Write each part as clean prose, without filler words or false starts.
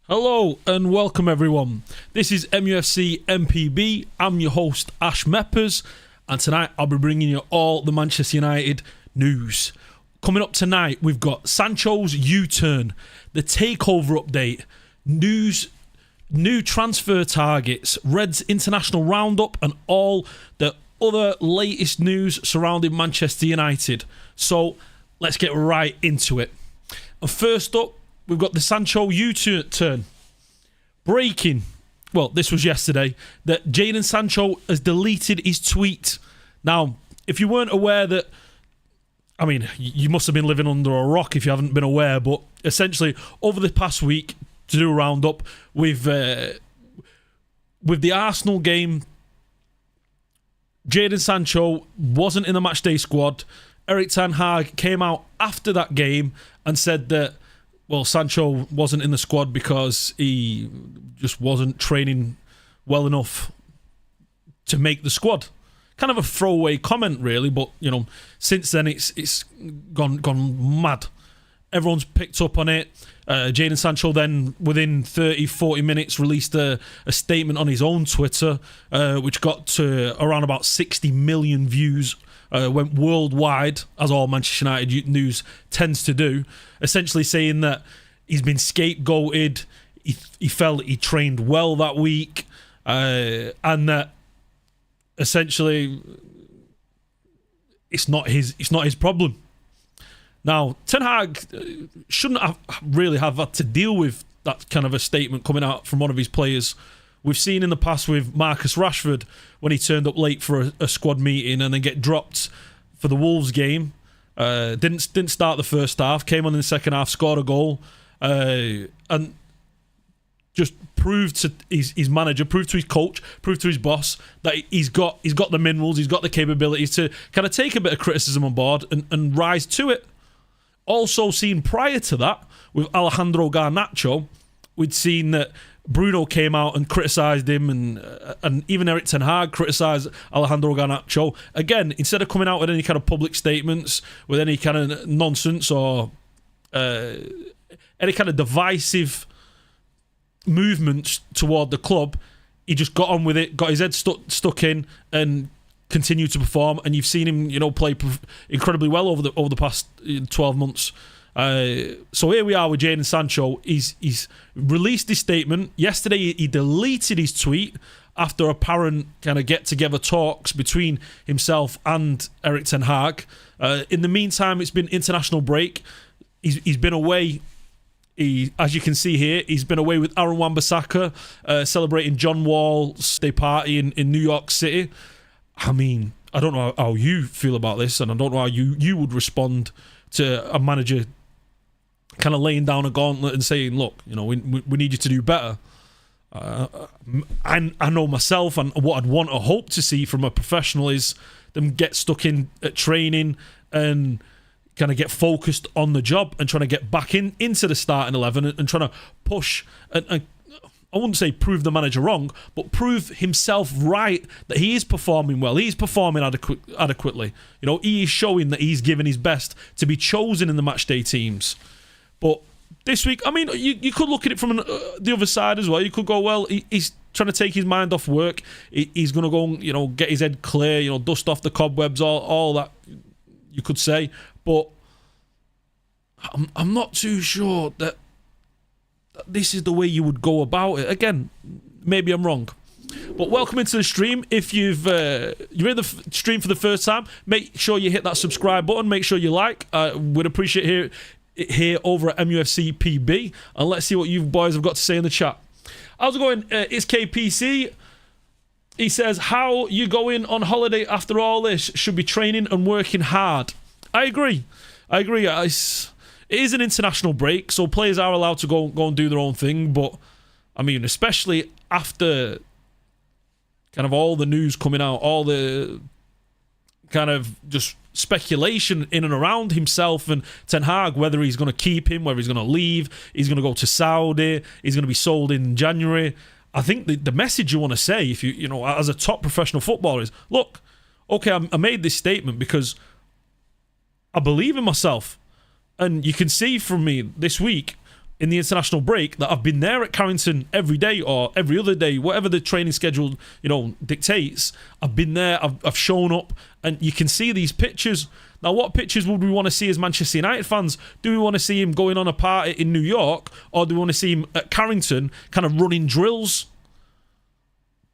Hello and welcome everyone. This is mufcMPB. I'm your host Ash Meppers, and tonight I'll be bringing you all the Manchester United news. Coming up tonight, we've got Sancho's U-turn, the takeover update, news, new transfer targets, Reds international roundup, and all the other latest news surrounding Manchester United. So let's get right into it. And first up, we've got the Sancho U-turn. Breaking, well, this was yesterday, that Jadon Sancho has deleted his tweet. Now, if you weren't aware that, I mean, you must have been living under a rock if you haven't been aware, but essentially, over the past week, to do a roundup, with the Arsenal game, Jadon Sancho wasn't in the matchday squad. Erik Ten Hag came out after that game and said that, well, Sancho wasn't in the squad because he just wasn't training well enough to make the squad. Kind of a throwaway comment, really, but you know, since then it's gone mad. Everyone's picked up on it. Jadon Sancho then, within 30-40 minutes, released a statement on his own Twitter, which got to around about 60 million views. Went worldwide, as all Manchester United news tends to do, essentially saying that he's been scapegoated, he felt he trained well that week, and that essentially it's not his problem. Now, Ten Hag shouldn't have really have had to deal with that kind of a statement coming out from one of his players. We've seen in the past with Marcus Rashford when he turned up late for a squad meeting and then get dropped for the Wolves game. Didn't start the first half, came on in the second half, scored a goal, and just proved to his manager, proved to his coach, proved to his boss that he's got the minerals, he's got the capabilities to kind of take a bit of criticism on board and rise to it. Also seen prior to that with Alejandro Garnacho, we'd seen that Bruno came out and criticised him, and even Erik Ten Hag criticised Alejandro Garnacho. Again, instead of coming out with any kind of public statements, with any kind of nonsense or any kind of divisive movements toward the club, he just got on with it, got his head stuck in, and continued to perform. And you've seen him, play incredibly well over the past 12 months. So here we are with Jadon Sancho. He's released his statement. Yesterday he deleted his tweet after apparent kind of get-together talks between himself and Erik Ten Hag. In the meantime, it's been international break. He's been away. As you can see here, he's been away with Aaron Wan-Bissaka, celebrating John Wall's day party in New York City. I mean, I don't know how you feel about this, and I don't know how you would respond to a manager kind of laying down a gauntlet and saying, look, we need you to do better. I know myself, and what I'd want or hope to see from a professional is them get stuck in at training and kind of get focused on the job and trying to get back into the starting 11 and trying to push and I wouldn't say prove the manager wrong, but prove himself right, that he is performing well. He's performing adequately. He is showing that he's given his best to be chosen in the matchday teams. But this week, I mean, you could look at it from the other side as well. You could go, well, he's trying to take his mind off work. He's going to go, get his head clear, dust off the cobwebs, all that you could say. But I'm not too sure that this is the way you would go about it. Again, maybe I'm wrong. But welcome into the stream. If you're in the stream for the first time, make sure you hit that subscribe button. Make sure you like. We'd appreciate it here over at mufcPB. And let's see what you boys have got to say in the chat. How's it going? It's KPC. He says, how you going on holiday after all this? Should be training and working hard. I agree. It is an international break, so players are allowed to go and do their own thing. But, I mean, especially after kind of all the news coming out, all the kind of just speculation in and around himself and Ten Hag, whether he's going to keep him, whether he's going to leave, he's going to go to Saudi, he's going to be sold in January. I think the message you want to say, if you as a top professional footballer, is, look, okay, I made this statement because I believe in myself. And you can see from me this week, in the international break that I've been there at Carrington every day or every other day, whatever the training schedule, dictates. I've been there, I've shown up, and you can see these pictures. Now, what pictures would we want to see as Manchester United fans? Do we want to see him going on a party in New York, or do we want to see him at Carrington kind of running drills?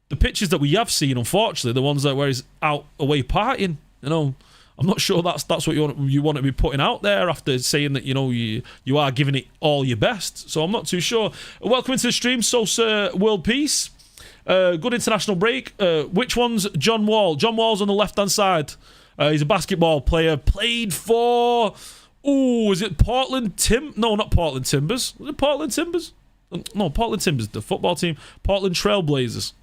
The pictures that we have seen, unfortunately, the ones where he's out away partying, I'm not sure that's what you want to be putting out there after saying that you are giving it all your best. So I'm not too sure. Welcome into the stream, Sosa World Peace. Good international break. Which one's John Wall? John Wall's on the left hand side. He's a basketball player. Played for is it Portland No, not Portland Timbers. Was it Portland Timbers? No, Portland Timbers, the football team. Portland Trailblazers.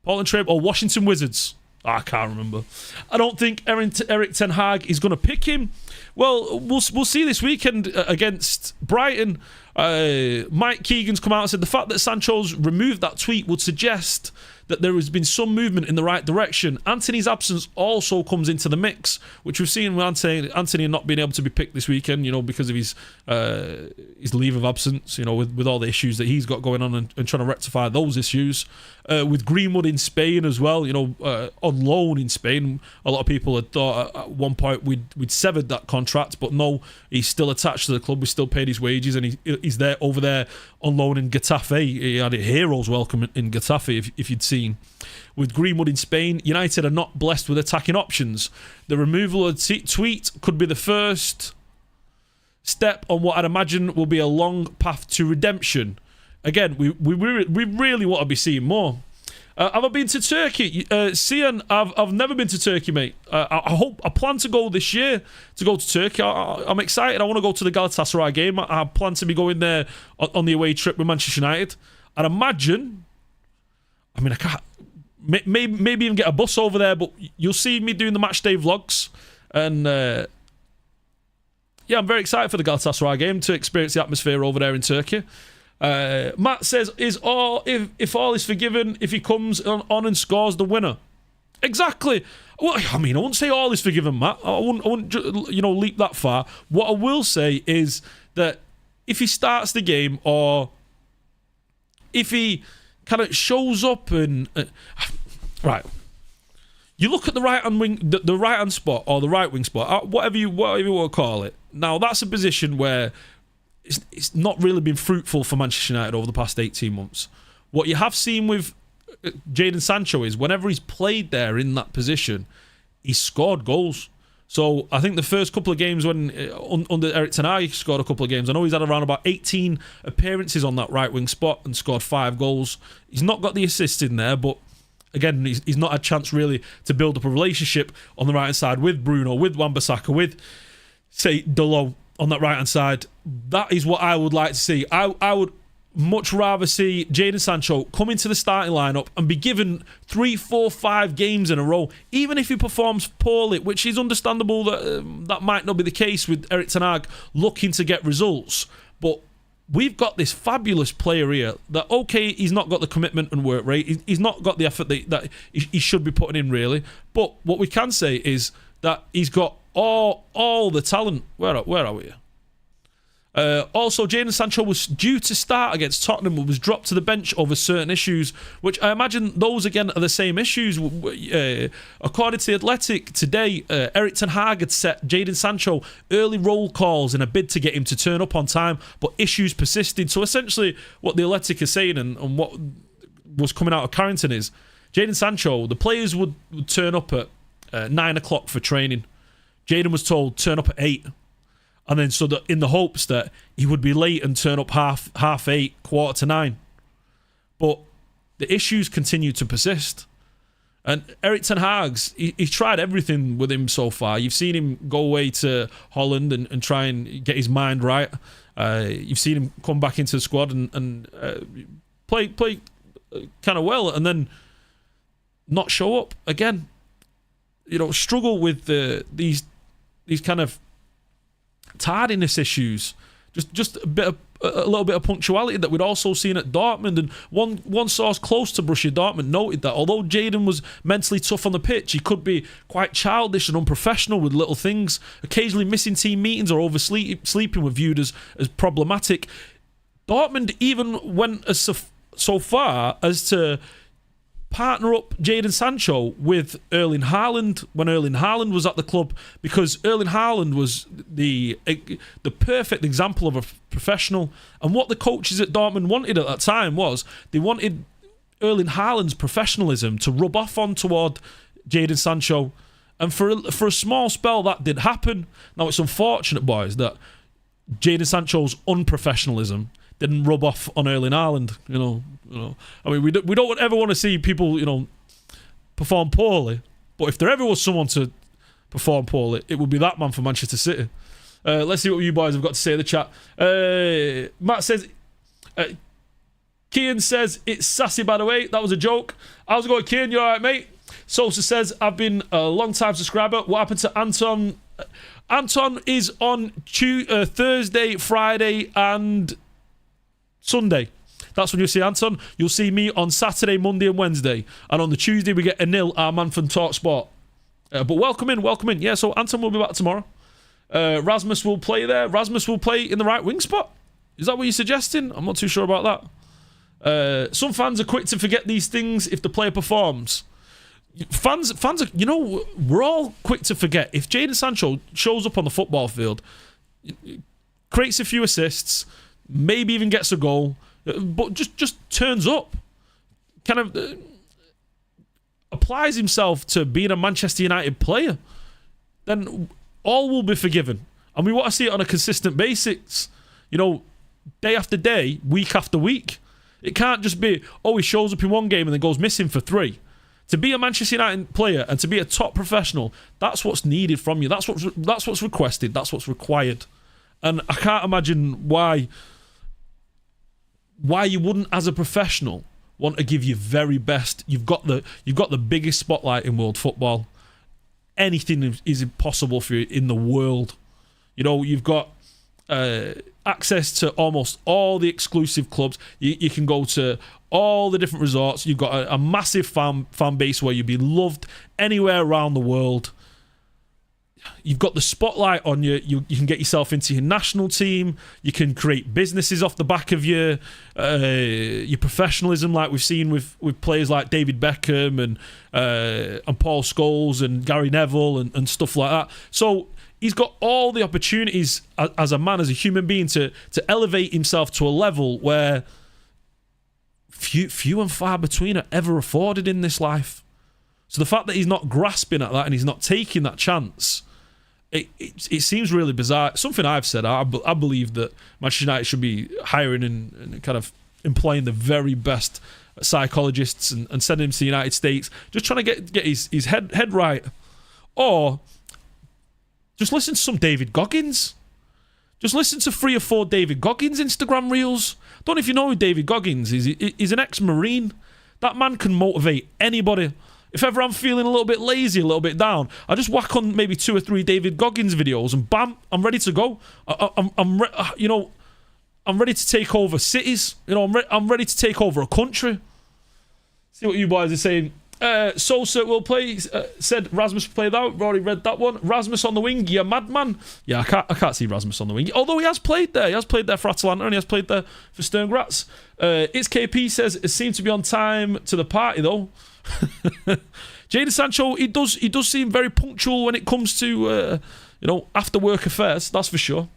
Washington Wizards. I can't remember. I don't think Erik ten Hag is going to pick him. Well, we'll see this weekend against Brighton. Mike Keegan's come out and said the fact that Sancho's removed that tweet would suggest that there has been some movement in the right direction. Anthony's absence also comes into the mix, which we've seen with Anthony not being able to be picked this weekend, because of his leave of absence, with all the issues that he's got going on and trying to rectify those issues. With Greenwood in Spain as well, on loan in Spain. A lot of people had thought at one point we'd severed that contract, but no, he's still attached to the club. We still paid his wages, and he's there over there on loan in Getafe. He had a hero's welcome in Getafe, if you'd seen. With Greenwood in Spain, United are not blessed with attacking options. The removal of tweet could be the first step on what I'd imagine will be a long path to redemption. Again, we really want to be seeing more. Have I been to Turkey? Sian, I've never been to Turkey, mate. I plan to go this year to go to Turkey. I'm excited. I want to go to the Galatasaray game. I plan to be going there on the away trip with Manchester United. I'd imagine. I can't. Maybe even get a bus over there, but you'll see me doing the match day vlogs. And I'm very excited for the Galatasaray game to experience the atmosphere over there in Turkey. Matt says, if all is forgiven if he comes on and scores the winner? Exactly. Well, I wouldn't say all is forgiven, Matt. I wouldn't leap that far. What I will say is that if he starts the game, or if he kind of shows up and right, you look at the right hand wing, the right hand spot, or the right wing spot, whatever you want to call it. Now that's a position where it's not really been fruitful for Manchester United over the past 18 months. What you have seen with Jadon Sancho is whenever he's played there in that position, he's scored goals. So I think the first couple of games when under Erik ten Hag, he scored a couple of games. I know he's had around about 18 appearances on that right wing spot and scored 5 goals. He's not got the assist in there, but again, he's not had a chance really to build up a relationship on the right hand side with Bruno, with Wan-Bissaka, with, say, Delo on that right hand side. That is what I would like to see. I would much rather see Jadon Sancho come into the starting lineup and be given 3, 4, 5 games in a row, even if he performs poorly, which is understandable that might not be the case with Erik ten Hag looking to get results. But we've got this fabulous player here that, okay, he's not got the commitment and work rate, he's not got the effort that he should be putting in, really. But what we can say is that he's got all the talent. Where are we? Also, Jadon Sancho was due to start against Tottenham, but was dropped to the bench over certain issues, which I imagine those again are the same issues. According to The Athletic today, Erik ten Hag had set Jadon Sancho early roll calls in a bid to get him to turn up on time, but issues persisted. So essentially what The Athletic is saying and what was coming out of Carrington is Jadon Sancho, the players would turn up at 9 o'clock for training. Jadon was told turn up at 8. And then so that in the hopes that he would be late and turn up half 8, 8:45. But the issues continue to persist. And Erik ten Hag's, he's tried everything with him so far. You've seen him go away to Holland and try and get his mind right. You've seen him come back into the squad and play kind of well, and then not show up again. Struggle with these kind of tardiness issues, just a little bit of punctuality that we'd also seen at Dortmund. And one source close to Borussia Dortmund noted that although Jadon was mentally tough on the pitch, he could be quite childish and unprofessional with little things. Occasionally missing team meetings or oversleeping were viewed as problematic. Dortmund even went so far as to partner up Jadon Sancho with Erling Haaland when Erling Haaland was at the club, because Erling Haaland was the perfect example of a professional. And what the coaches at Dortmund wanted at that time was they wanted Erling Haaland's professionalism to rub off on toward Jadon Sancho. And for a small spell that did happen. Now it's unfortunate, boys, that Jadon Sancho's unprofessionalism didn't rub off on Erling Haaland. You know. I mean, we don't ever want to see people, perform poorly. But if there ever was someone to perform poorly, it would be that man for Manchester City. Let's see what you boys have got to say in the chat. Matt says, Kian says, it's sassy, by the way. That was a joke. How's it going, Kian? You all right, mate? Sosa says, I've been a long-time subscriber. What happened to Anton? Anton is on Thursday, Friday, and Sunday. That's when you'll see Anton. You'll see me on Saturday, Monday, and Wednesday. And on the Tuesday, we get Anil, our man from Talk Sport. But welcome in. Yeah, so Anton will be back tomorrow. Rasmus will play there. Rasmus will play in the right wing spot. Is that what you're suggesting? I'm not too sure about that. Some fans are quick to forget these things if the player performs. Fans are, we're all quick to forget. If Jadon Sancho shows up on the football field, creates a few assists, maybe even gets a goal, but just turns up, kind of applies himself to being a Manchester United player, then all will be forgiven. And we want to see it on a consistent basis, day after day, week after week. It can't just be, he shows up in one game and then goes missing for 3. To be a Manchester United player and to be a top professional, that's what's needed from you. That's what's requested. That's what's required. And I can't imagine why you wouldn't, as a professional, want to give your very best. You've got the biggest spotlight in world football. Anything is impossible for you in the world. You've got access to almost all the exclusive clubs. You can go to all the different resorts. You've got a massive fan base where you'll be loved anywhere around the world. You've got the spotlight on you. You can get yourself into your national team. You can create businesses off the back of your professionalism, like we've seen with players like David Beckham and Paul Scholes and Gary Neville and stuff like that. So he's got all the opportunities as a man, as a human being, to elevate himself to a level where few and far between are ever afforded in this life. So the fact that he's not grasping at that and he's not taking that chance, it seems really bizarre. Something I've said, I believe that Manchester United should be hiring and kind of employing the very best psychologists and sending him to the United States, just trying to get his head right. Or just listen to some David Goggins. Just listen to 3 or 4 David Goggins Instagram reels. Don't know if you know who David Goggins is. He's an ex-Marine. That man can motivate anybody. If ever I'm feeling a little bit lazy, a little bit down, I just whack on maybe 2 or 3 David Goggins videos and bam, I'm ready to go. I'm ready to take over cities. I'm ready to take over a country. See what you boys are saying. Sosa will play, said Rasmus will play that. We've already read that one. Rasmus on the wing, yeah, madman. Yeah, I can't see Rasmus on the wing. Although he has played there. He has played there for Atalanta and he has played there for Sturm Graz. It's KP says it seemed to be on time to the party though. Jadon Sancho, he does seem very punctual when it comes to after work affairs, that's for sure.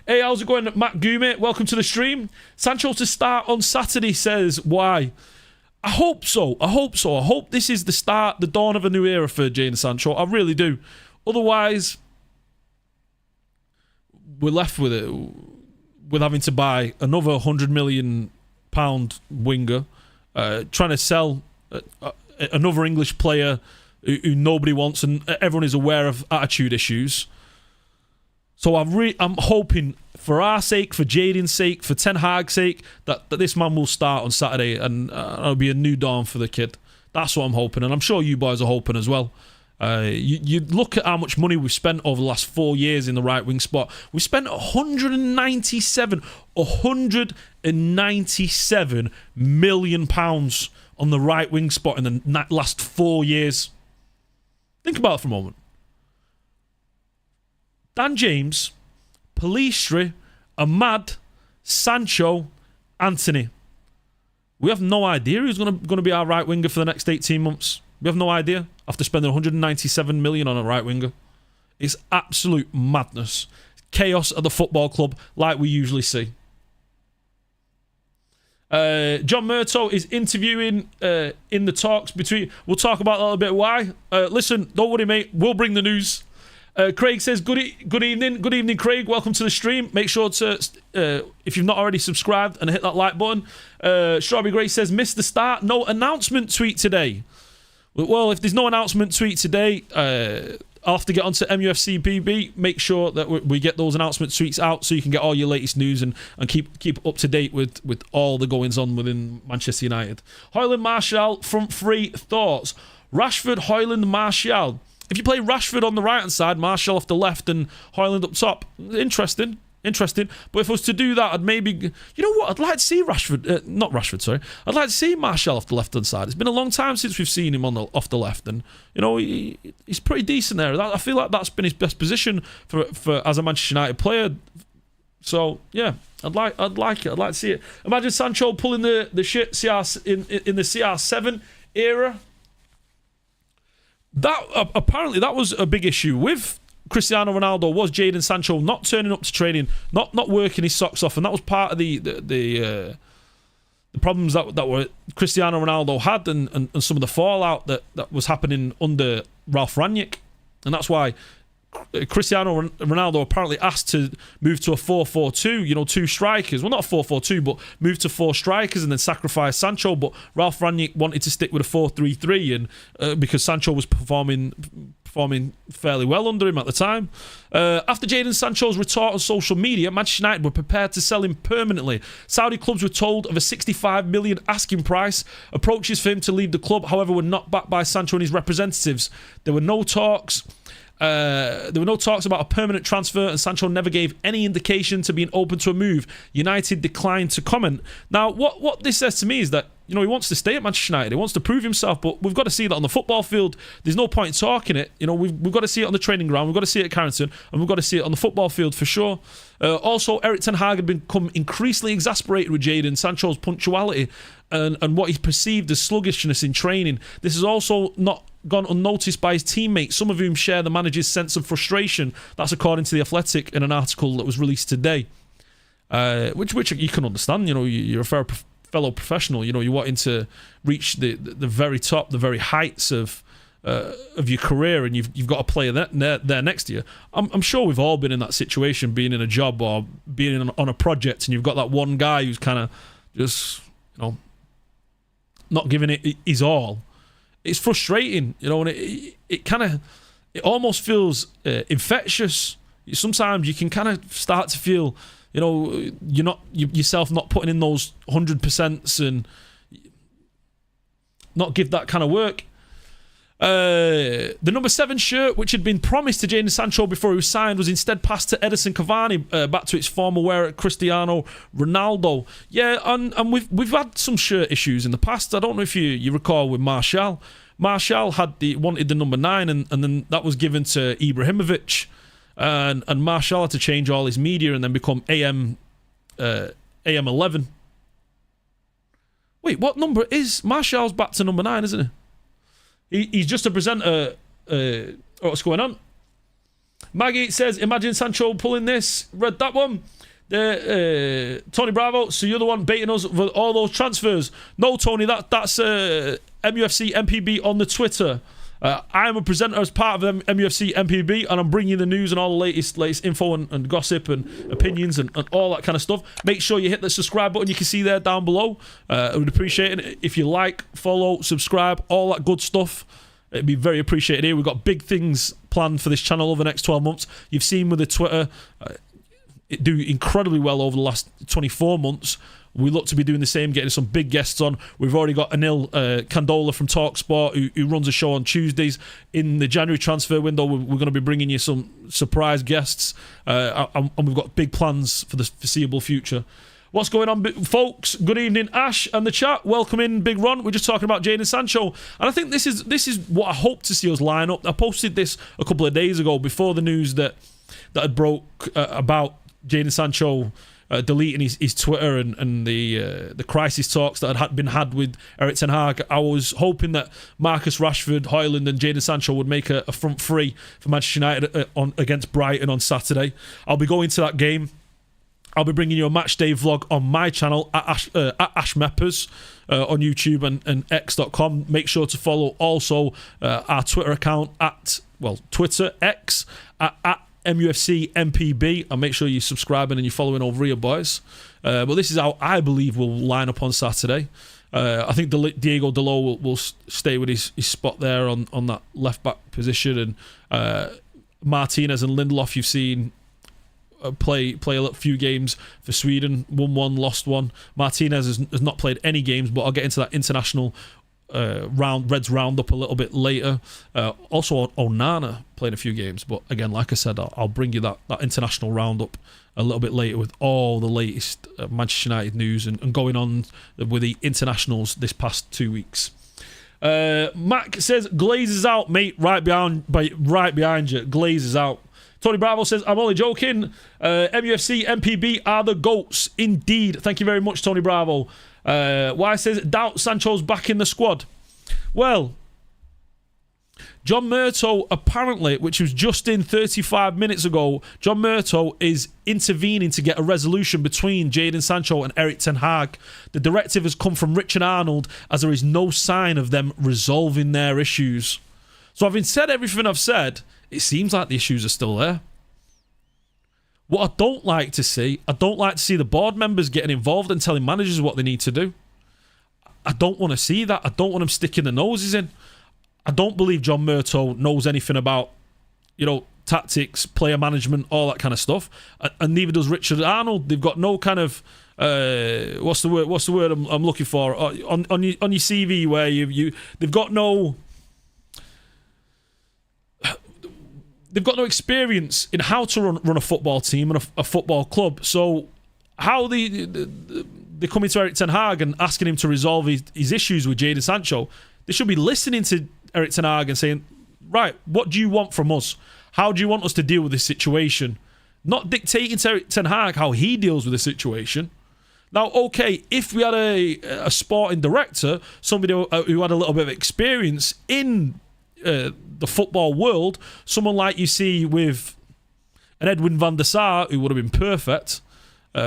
Hey, how's it going, Matt Gume? Welcome to the stream. Sancho to start on Saturday, says why? I hope so. I hope this is the dawn of a new era for Jadon Sancho. I really do. Otherwise, we're left with having to buy another £100 million winger, trying to sell another English player who nobody wants, and everyone is aware of attitude issues. So I'm hoping, for our sake, for Jadon's sake, for Ten Hag's sake, that this man will start on Saturday and it'll be a new dawn for the kid. That's what I'm hoping, and I'm sure you boys are hoping as well. You look at how much money we've spent over the last 4 years in the right wing spot. We spent £197 million on the right wing spot in the last 4 years. Think about it for a moment. Dan James, Pellistri, Ahmad, Sancho, Anthony. We have no idea who's going to be our right winger for the next 18 months. We have no idea. After spending 197 million on a right winger. It's absolute madness. Chaos at the football club like we usually see. John Murto is interviewing in the talks between... We'll talk about that a little bit why. Listen, don't worry, mate. We'll bring the news. Craig says, good evening. Good evening, Craig. Welcome to the stream. Make sure to, if you've not already subscribed, and hit that like button. Strawberry Grace says, missed the start. No announcement tweet today. Well, if there's no announcement tweet today, I'll have to get onto mufcMPB. Make sure that we get those announcement tweets out so you can get all your latest news and keep up to date with all the goings on within Manchester United. Højlund, Martial, front three, thoughts. Rashford, Højlund, Martial. If you play Rashford on the right-hand side, Martial off the left, and Højlund up top, interesting. But if I was to do that, I'd maybe... You know what? I'd like to see Rashford... not Rashford, sorry. I'd like to see Martial off the left-hand side. It's been a long time since we've seen him off the left, and, you know, he's pretty decent there. I feel like that's been his best position for as a Manchester United player. So, yeah, I'd like it. I'd like to see it. Imagine Sancho pulling the shit in the CR7 era. Apparently that was a big issue with Cristiano Ronaldo, was Jadon Sancho not turning up to training, not working his socks off, and that was part of the problems that were Cristiano Ronaldo had, and some of the fallout that was happening under Ralf Rangnick, and that's why Cristiano Ronaldo apparently asked to move to a 4-4-2, you know, two strikers. Well, not a 4-4-2, but move to four strikers and then sacrifice Sancho. But Ralf Rangnick wanted to stick with a 4-3-3, and because Sancho was performing fairly well under him at the time. After Jadon Sancho's retort on social media, Manchester United were prepared to sell him permanently. Saudi clubs were told of a 65 million asking price. Approaches for him to leave the club, however, were not backed by Sancho and his representatives. There were no talks about a permanent transfer, and Sancho never gave any indication to being open to a move. United declined to comment. Now, what this says to me is that, you know, he wants to stay at Manchester United. He wants to prove himself, but we've got to see that on the football field. There's no point in talking it. You know, we've got to see it on the training ground. We've got to see it at Carrington, and we've got to see it on the football field for sure. Also, Erik ten Hag had become increasingly exasperated with Jadon Sancho's punctuality and what he perceived as sluggishness in training. This has also not gone unnoticed by his teammates, some of whom share the manager's sense of frustration. That's according to The Athletic in an article that was released today. Which you can understand. You know, you're a fellow professional. You know, you're wanting to reach the very top, the very heights of your career, and you've got a player there next to you. I'm sure we've all been in that situation, being in a job or being on a project, and you've got that one guy who's kind of just, you know, not giving it his all. It's frustrating, you know, and it almost feels infectious. Sometimes you can kind of start to feel, you know, yourself not putting in those 100% and not give that kind of work. The number 7 shirt, which had been promised to Jadon Sancho before he was signed, was instead passed to Edinson Cavani, back to its former wearer, Cristiano Ronaldo. Yeah, and we've had some shirt issues in the past. I don't know if you recall with Martial. Martial wanted the number 9, and then that was given to Ibrahimovic, and Martial had to change all his media and then become AM11. Wait, what number is Martial's back to number 9, isn't he? He's just a presenter. What's going on? Maggie says, imagine Sancho pulling this. Read that one. Tony Bravo, so you're the one baiting us with all those transfers. No, Tony, that's mufcMPB on the Twitter. I'm a presenter as part of mufcMPB, and I'm bringing you the news and all the latest info and gossip and opinions and all that kind of stuff. Make sure you hit the subscribe button you can see there down below. I would appreciate it if you like, follow, subscribe, all that good stuff. It'd be very appreciated here. We've got big things planned for this channel over the next 12 months. You've seen with the Twitter, it do incredibly well over the last 24 months. We look to be doing the same, getting some big guests on. We've already got Anil Kandola from TalkSport, who runs a show on Tuesdays. In the January transfer window, we're going to be bringing you some surprise guests, and we've got big plans for the foreseeable future. What's going on, folks? Good evening, Ash and the chat. Welcome in, Big Ron. We're just talking about Jadon Sancho, and I think this is what I hope to see us line up. I posted this a couple of days ago before the news that had broke about Jadon Sancho deleting his Twitter and the crisis talks that had been had with Erik ten Hag, I was hoping that Marcus Rashford, Højlund and Jadon Sancho would make a front three for Manchester United against Brighton on Saturday. I'll be going to that game. I'll be bringing you a match day vlog on my channel at mufcMPB on YouTube and x.com. Make sure to follow also our Twitter account Twitter, X, at mufcMPB, and make sure you're subscribing and you're following over here, boys. But this is how I believe we'll line up on Saturday. I think Diego Dalot will stay with his spot there on that left-back position, and Martinez and Lindelof you've seen play a few games for Sweden, won one, lost one. Martinez has not played any games, but I'll get into that international Reds roundup a little bit later. Also Onana played a few games, but again, like I said, I'll bring you that international roundup a little bit later with all the latest Manchester United news and going on with the internationals this past 2 weeks. Mac says Glazers out, mate, right behind you. Glazers out. Tony Bravo says, I'm only joking. mufcMPB are the GOATs. Indeed. Thank you very much, Tony Bravo. Why says, doubt Sancho's back in the squad. Well, John Murtough, apparently, which was just in 35 minutes ago, John Murtough is intervening to get a resolution between Jadon Sancho and Erik ten Hag. The directive has come from Richard Arnold, as there is no sign of them resolving their issues. So having said everything I've said, it seems like the issues are still there. What I don't like to see the board members getting involved and telling managers what they need to do. I don't want to see that. I don't want them sticking their noses in. I don't believe John Murtough knows anything about, tactics, player management, all that kind of stuff. And neither does Richard Arnold. They've got no kind of what's the word I'm looking for on your CV where they've got no. They've got no experience in how to run a football team and a football club. So how they coming to Erik ten Hag and asking him to resolve his issues with Jadon Sancho, they should be listening to Erik ten Hag and saying, right, what do you want from us? How do you want us to deal with this situation? Not dictating to Erik ten Hag how he deals with the situation. Now, okay, if we had a sporting director, somebody who had a little bit of experience in the football world, someone like you see with an Edwin van der Sar, who would have been perfect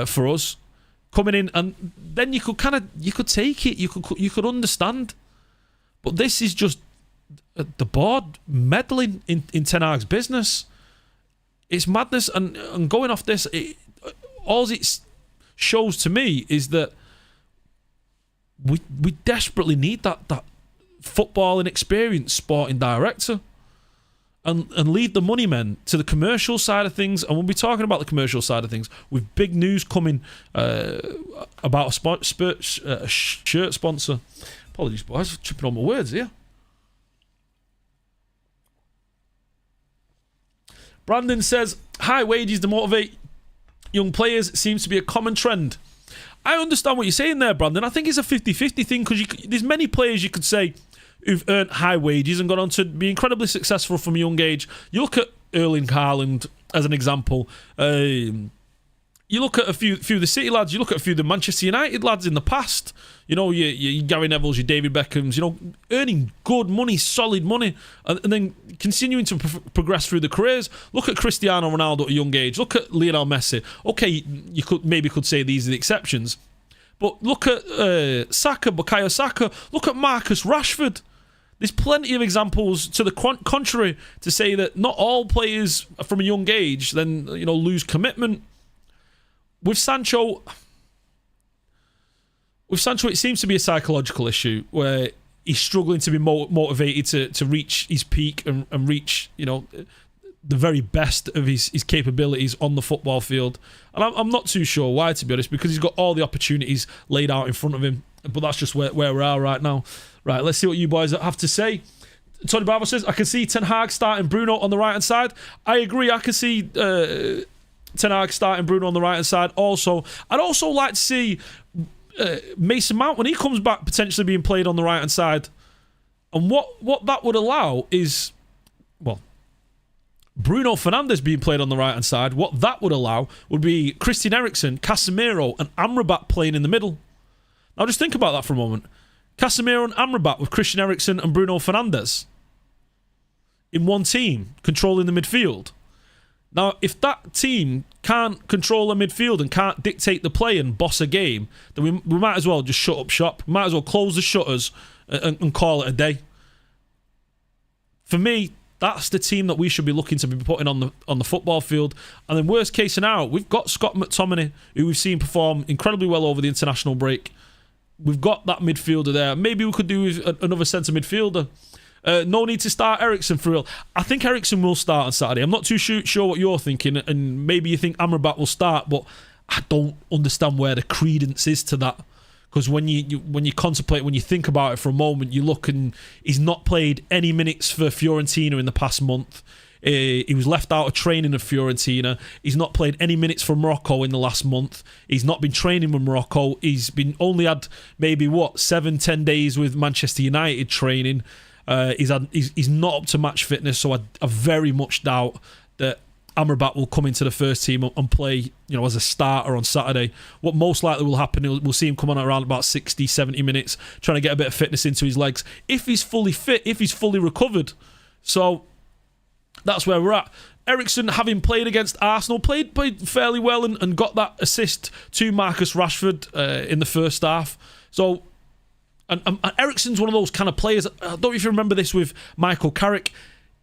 for us, coming in, and then you could take it, you could understand. But this is just the board meddling in Ten Hag's business. It's madness, and going off this, all it shows to me is that we desperately need that footballing experience sporting director, and leave the money men to the commercial side of things. And we'll be talking about the commercial side of things with big news coming about a shirt sponsor. Apologies, boys, tripping on my words here. Brandon says, high wages to motivate young players seems to be a common trend. I understand what you're saying there, Brandon. I think it's a 50-50 thing, because there's many players you could say who've earned high wages and gone on to be incredibly successful from a young age. You look at Erling Haaland as an example. You look at a few of the City lads. You look at a few of the Manchester United lads in the past. Your Gary Nevilles, your David Beckhams. Earning good money, solid money, and then continuing to progress through the careers. Look at Cristiano Ronaldo at a young age. Look at Lionel Messi. Okay, you could say these are the exceptions, but look at Bukayo Saka. Look at Marcus Rashford. There's plenty of examples to the contrary to say that not all players from a young age then lose commitment. With Sancho, it seems to be a psychological issue where he's struggling to be motivated to reach his peak and reach the very best of his capabilities on the football field. And I'm not too sure why, to be honest, because he's got all the opportunities laid out in front of him. But that's just where we are right now. Right, let's see what you boys have to say. Tony Bravo says, I can see Ten Hag starting Bruno on the right-hand side. I agree, I can see Ten Hag starting Bruno on the right-hand side. Also, I'd also like to see Mason Mount, when he comes back, potentially being played on the right-hand side. And what that would allow is, Bruno Fernandes being played on the right-hand side, what that would allow would be Christian Eriksen, Casemiro and Amrabat playing in the middle. Now just think about that for a moment. Casemiro and Amrabat with Christian Eriksen and Bruno Fernandes in one team, controlling the midfield. Now, if that team can't control a midfield and can't dictate the play and boss a game, then we might as well just shut up shop. We might as well close the shutters and call it a day. For me, that's the team that we should be looking to be putting on the football field. And then worst case scenario, we've got Scott McTominay, who we've seen perform incredibly well over the international break. We've got that midfielder there. Maybe we could do with another centre midfielder. No need to start Eriksen for real. I think Eriksen will start on Saturday. I'm not too sure what you're thinking, and maybe you think Amrabat will start, but I don't understand where the credence is to that. Because when you contemplate, when you think about it for a moment, you look and he's not played any minutes for Fiorentina in the past month. He was left out of training of Fiorentina. He's not played any minutes for Morocco in the last month. He's not been training with Morocco. He's been only had maybe 7-10 days with Manchester United training. He's not up to match fitness, so I very much doubt that Amrabat will come into the first team and play, as a starter on Saturday. What most likely will happen, we'll see him come on around about 60-70 minutes, trying to get a bit of fitness into his legs. If he's fully fit, if he's fully recovered. So that's where we're at. Eriksen, having played against Arsenal, played fairly well and got that assist to Marcus Rashford in the first half. So, and Eriksen's one of those kind of players. I don't know if you remember this with Michael Carrick.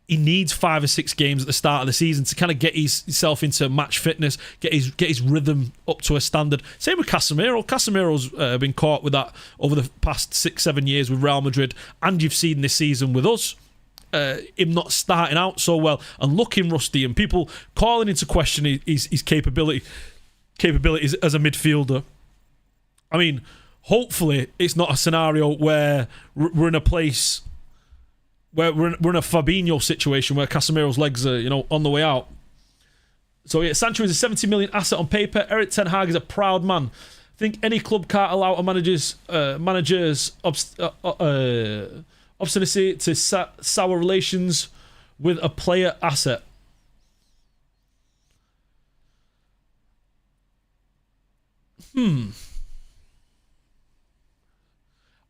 He needs 5 or 6 games at the start of the season to kind of get himself into match fitness, get his rhythm up to a standard. Same with Casemiro. Casemiro's been caught with that over the past 6-7 years with Real Madrid, and you've seen this season with us. Him not starting out so well and looking rusty, and people calling into question his capabilities as a midfielder. I mean, hopefully it's not a scenario where we're in a place where we're in a Fabinho situation where Casemiro's legs are, on the way out. So yeah, Sancho is a 70 million asset on paper. Erik ten Hag is a proud man. I think any club can't allow a manager's obstinacy to sour relations with a player asset.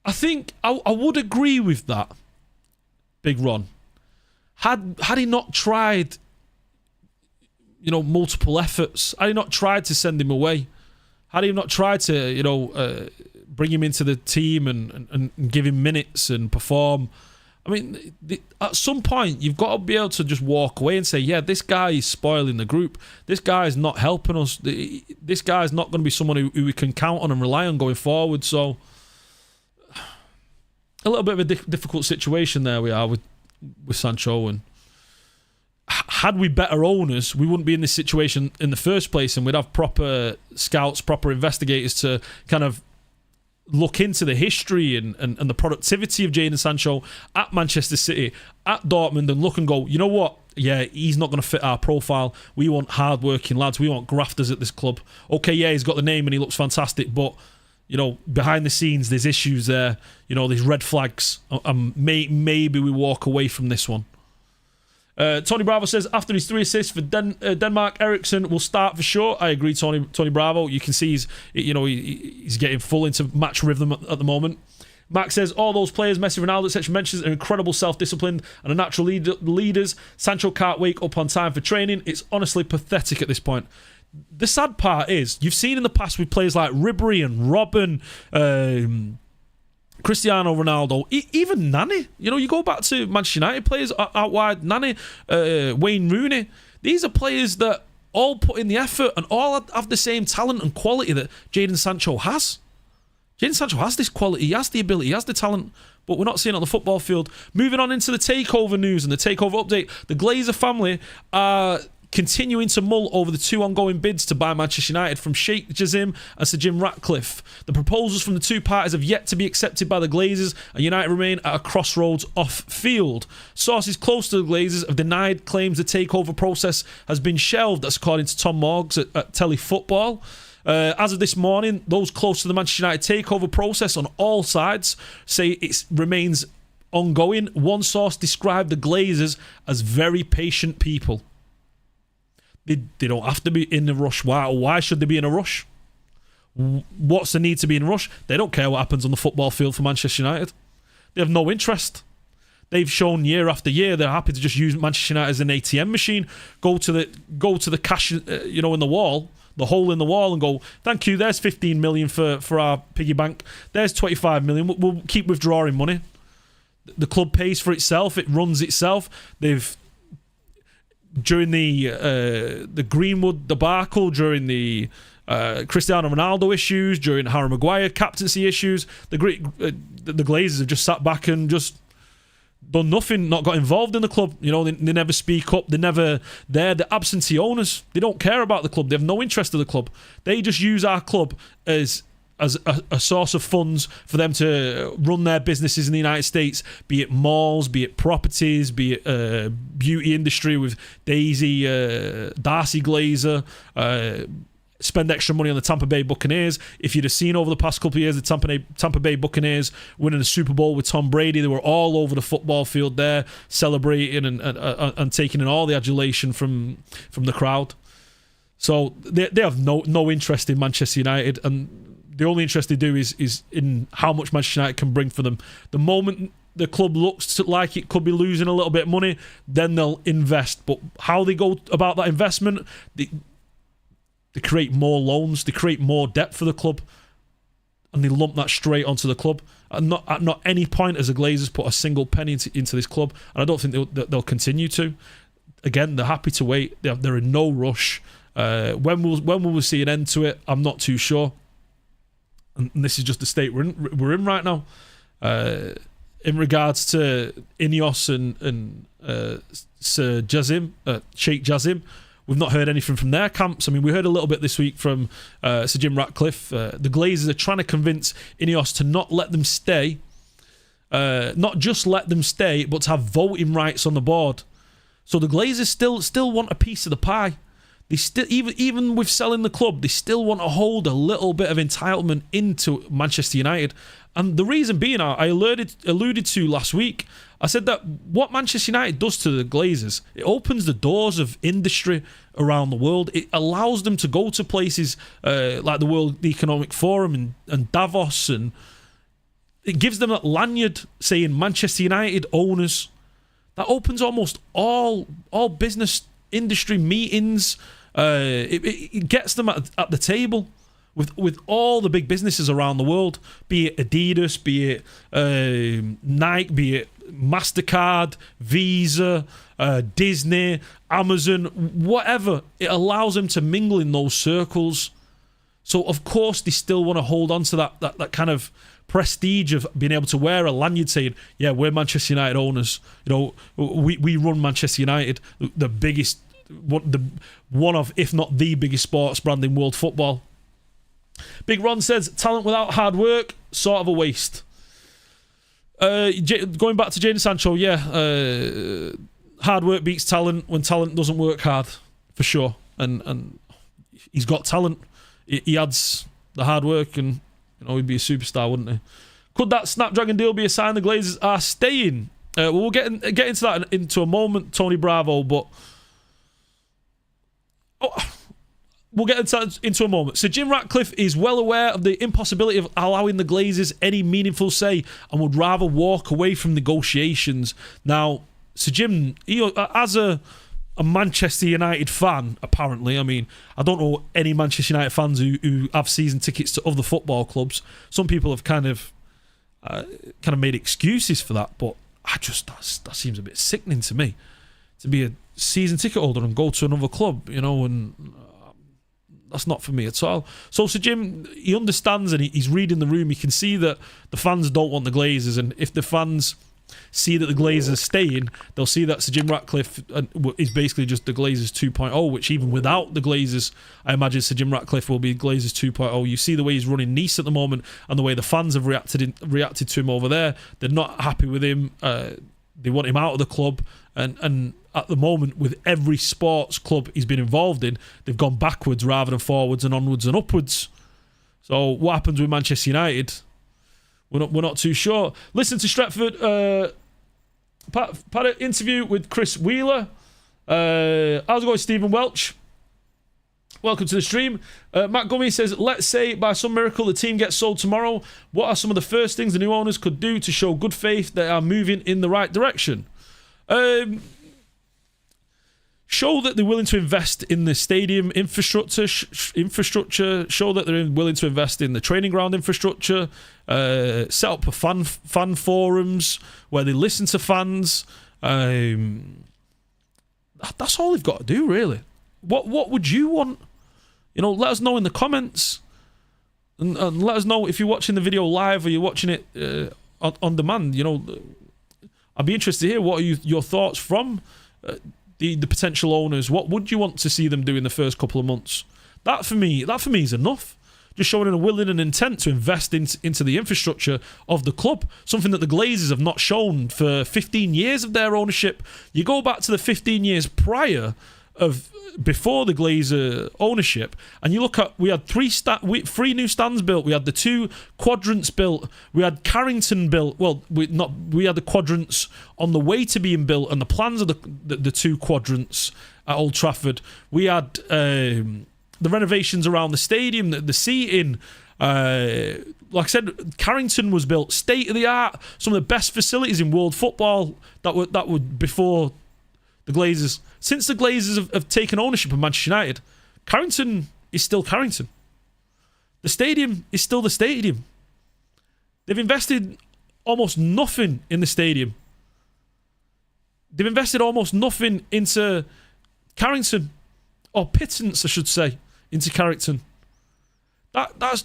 I think I would agree with that, Big Ron. Had he not tried, multiple efforts, had he not tried to send him away, had he not tried to, bring him into the team and give him minutes and perform. I mean, at some point, you've got to be able to just walk away and say, yeah, this guy is spoiling the group. This guy is not helping us. This guy is not going to be someone who we can count on and rely on going forward. So, a little bit of a difficult situation there we are with Sancho. And had we better owners, we wouldn't be in this situation in the first place, and we'd have proper scouts, proper investigators to kind of look into the history and the productivity of Jadon Sancho at Manchester City, at Dortmund, and look and go, you know what? Yeah, he's not going to fit our profile. We want hard-working lads. We want grafters at this club. Okay, yeah, he's got the name and he looks fantastic, but, behind the scenes, there's issues there. There's red flags. Maybe we walk away from this one. Tony Bravo says, after his 3 assists for Denmark, Eriksen will start for sure. I agree, Tony Bravo. You can see he's getting full into match rhythm at the moment. Max says, all those players, Messi, Ronaldo, etc., mentions are incredible self-disciplined and are natural leaders. Sancho can't wake up on time for training. It's honestly pathetic at this point. The sad part is, you've seen in the past with players like Ribery and Robben, Cristiano Ronaldo, even Nani. You go back to Manchester United players out wide, Nani, Wayne Rooney. These are players that all put in the effort and all have the same talent and quality that Jadon Sancho has. Jadon Sancho has this quality, he has the ability, he has the talent, but we're not seeing it on the football field. Moving on into the takeover news and the takeover update. The Glazer family are continuing to mull over the 2 ongoing bids to buy Manchester United from Sheikh Jassim and Sir Jim Ratcliffe. The proposals from the 2 parties have yet to be accepted by the Glazers, and United remain at a crossroads off-field. Sources close to the Glazers have denied claims the takeover process has been shelved, that's according to Tom Morgs at Telefootball. As of this morning, those close to the Manchester United takeover process on all sides say it remains ongoing. One source described the Glazers as very patient people. They don't have to be in a rush. Why should they be in a rush? What's the need to be in a rush? They don't care what happens on the football field for Manchester United. They have no interest. They've shown year after year they're happy to just use Manchester United as an ATM machine. Go to the cash, in the wall, the hole in the wall, and go, thank you. There's 15 million for our piggy bank. There's 25 million. We'll keep withdrawing money. The club pays for itself. It runs itself. They've during the Greenwood debacle, during the Cristiano Ronaldo issues, during Harry Maguire captaincy issues, the Glazers have just sat back and just done nothing, not got involved in the club. They never speak up. They're the absentee owners. They don't care about the club. They have no interest in the club. They just use our club as a source of funds for them to run their businesses in the United States, be it malls, be it properties, be it beauty industry with Darcy Glazer, spend extra money on the Tampa Bay Buccaneers. If you'd have seen over the past couple of years the Tampa Bay Buccaneers winning a Super Bowl with Tom Brady, they were all over the football field there celebrating and taking in all the adulation from the crowd. So they have no interest in Manchester United, and the only interest they do is in how much Manchester United can bring for them. The moment the club looks like it could be losing a little bit of money, then they'll invest. But how they go about that investment, they create more loans, they create more debt for the club, and they lump that straight onto the club. And at not any point has the Glazers put a single penny into this club, and I don't think they'll continue to. Again, they're happy to wait. They're in no rush. When will we see an end to it? I'm not too sure. And this is just the state we're in right now. In regards to Ineos and Sir Jazim, Sheikh Jazim, we've not heard anything from their camps. I mean, we heard a little bit this week from Sir Jim Ratcliffe. The Glazers are trying to convince Ineos to not let them stay, not just let them stay, but to have voting rights on the board. So the Glazers still want a piece of the pie. They still, even with selling the club, they still want to hold a little bit of entitlement into Manchester United. And the reason being, I alluded to last week, I said that what Manchester United does to the Glazers, it opens the doors of industry around the world. It allows them to go to places like the World Economic Forum and Davos, and it gives them that lanyard saying Manchester United owners. That opens almost all business industry meetings. It gets them at the table with all the big businesses around the world, be it Adidas, be it Nike, be it MasterCard, Visa, Disney, Amazon, whatever. It allows them to mingle in those circles. So of course they still want to hold on to that kind of prestige of being able to wear a lanyard saying, yeah, we're Manchester United owners. We run Manchester United, the biggest, one of, if not the biggest sports brand in world football. Big Ron says, talent without hard work, sort of a waste. Going back to Jadon Sancho, hard work beats talent when talent doesn't work hard, for sure. And he's got talent. He adds the hard work, and he'd be a superstar, wouldn't he? Could that Snapdragon deal be a sign the Glazers are staying? We'll get into that into a moment, Tony Bravo, but we'll get into a moment. So Jim Ratcliffe is well aware of the impossibility of allowing the Glazers any meaningful say and would rather walk away from negotiations. Now, Sir Jim, as a Manchester United fan, apparently, I mean, I don't know any Manchester United fans who have season tickets to other football clubs. Some people have kind of made excuses for that, but that seems a bit sickening to me, to be a season ticket holder and go to another club, and that's not for me at all. So Sir Jim, he understands and he's reading the room. He can see that the fans don't want the Glazers, and if the fans see that the Glazers are staying, they'll see that Sir Jim Ratcliffe is basically just the Glazers 2.0, which even without the Glazers, I imagine Sir Jim Ratcliffe will be Glazers 2.0. You see the way he's running Nice at the moment and the way the fans have reacted to him over there. They're not happy with him. They want him out of the club, and at the moment, with every sports club he's been involved in, they've gone backwards rather than forwards and onwards and upwards. So what happens with Manchester United? We're not too sure. Listen to Stretford. Had an interview with Chris Wheeler. How's it going, Stephen Welch? Welcome to the stream. Matt Gummy says, let's say by some miracle the team gets sold tomorrow. What are some of the first things the new owners could do to show good faith they are moving in the right direction? Show that they're willing to invest in the stadium infrastructure. Show that they're willing to invest in the training ground infrastructure. Set up a fan forums where they listen to fans. That's all they've got to do, really. What would you want? Let us know in the comments, and let us know if you're watching the video live or you're watching it on demand. I'd be interested to hear what are your thoughts from the potential owners. What would you want to see them do in the first couple of months? That for me is enough. Just showing a willing and intent to invest into the infrastructure of the club. Something that the Glazers have not shown for 15 years of their ownership. You go back to the 15 years before the Glazer ownership, and you look at, we had three new stands built. We had the 2 quadrants built. We had Carrington built. Well, we had the quadrants on the way to being built, and the plans of the 2 quadrants at Old Trafford. We had the renovations around the stadium, the seating. Like I said, Carrington was built state of the art. Some of the best facilities in world football that were before the Glazers. Since the Glazers have taken ownership of Manchester United, Carrington is still Carrington. The stadium is still the stadium. They've invested almost nothing in the stadium. They've invested almost nothing into Carrington, or pittance, I should say, into Carrington. That's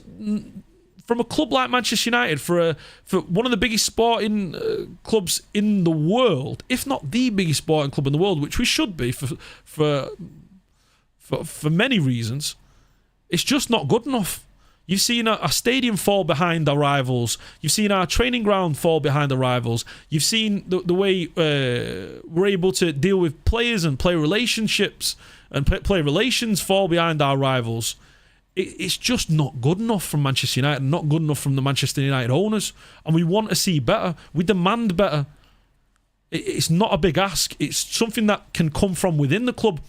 from a club like Manchester United, for one of the biggest sporting clubs in the world, if not the biggest sporting club in the world, which we should be for many reasons. It's just not good enough. You've seen our stadium fall behind our rivals. You've seen our training ground fall behind the rivals. You've seen the way we're able to deal with players and player relationships and player relations fall behind our rivals. It's just not good enough from Manchester United, not good enough from the Manchester United owners. And we want to see better. We demand better. It's not a big ask. It's something that can come from within the club.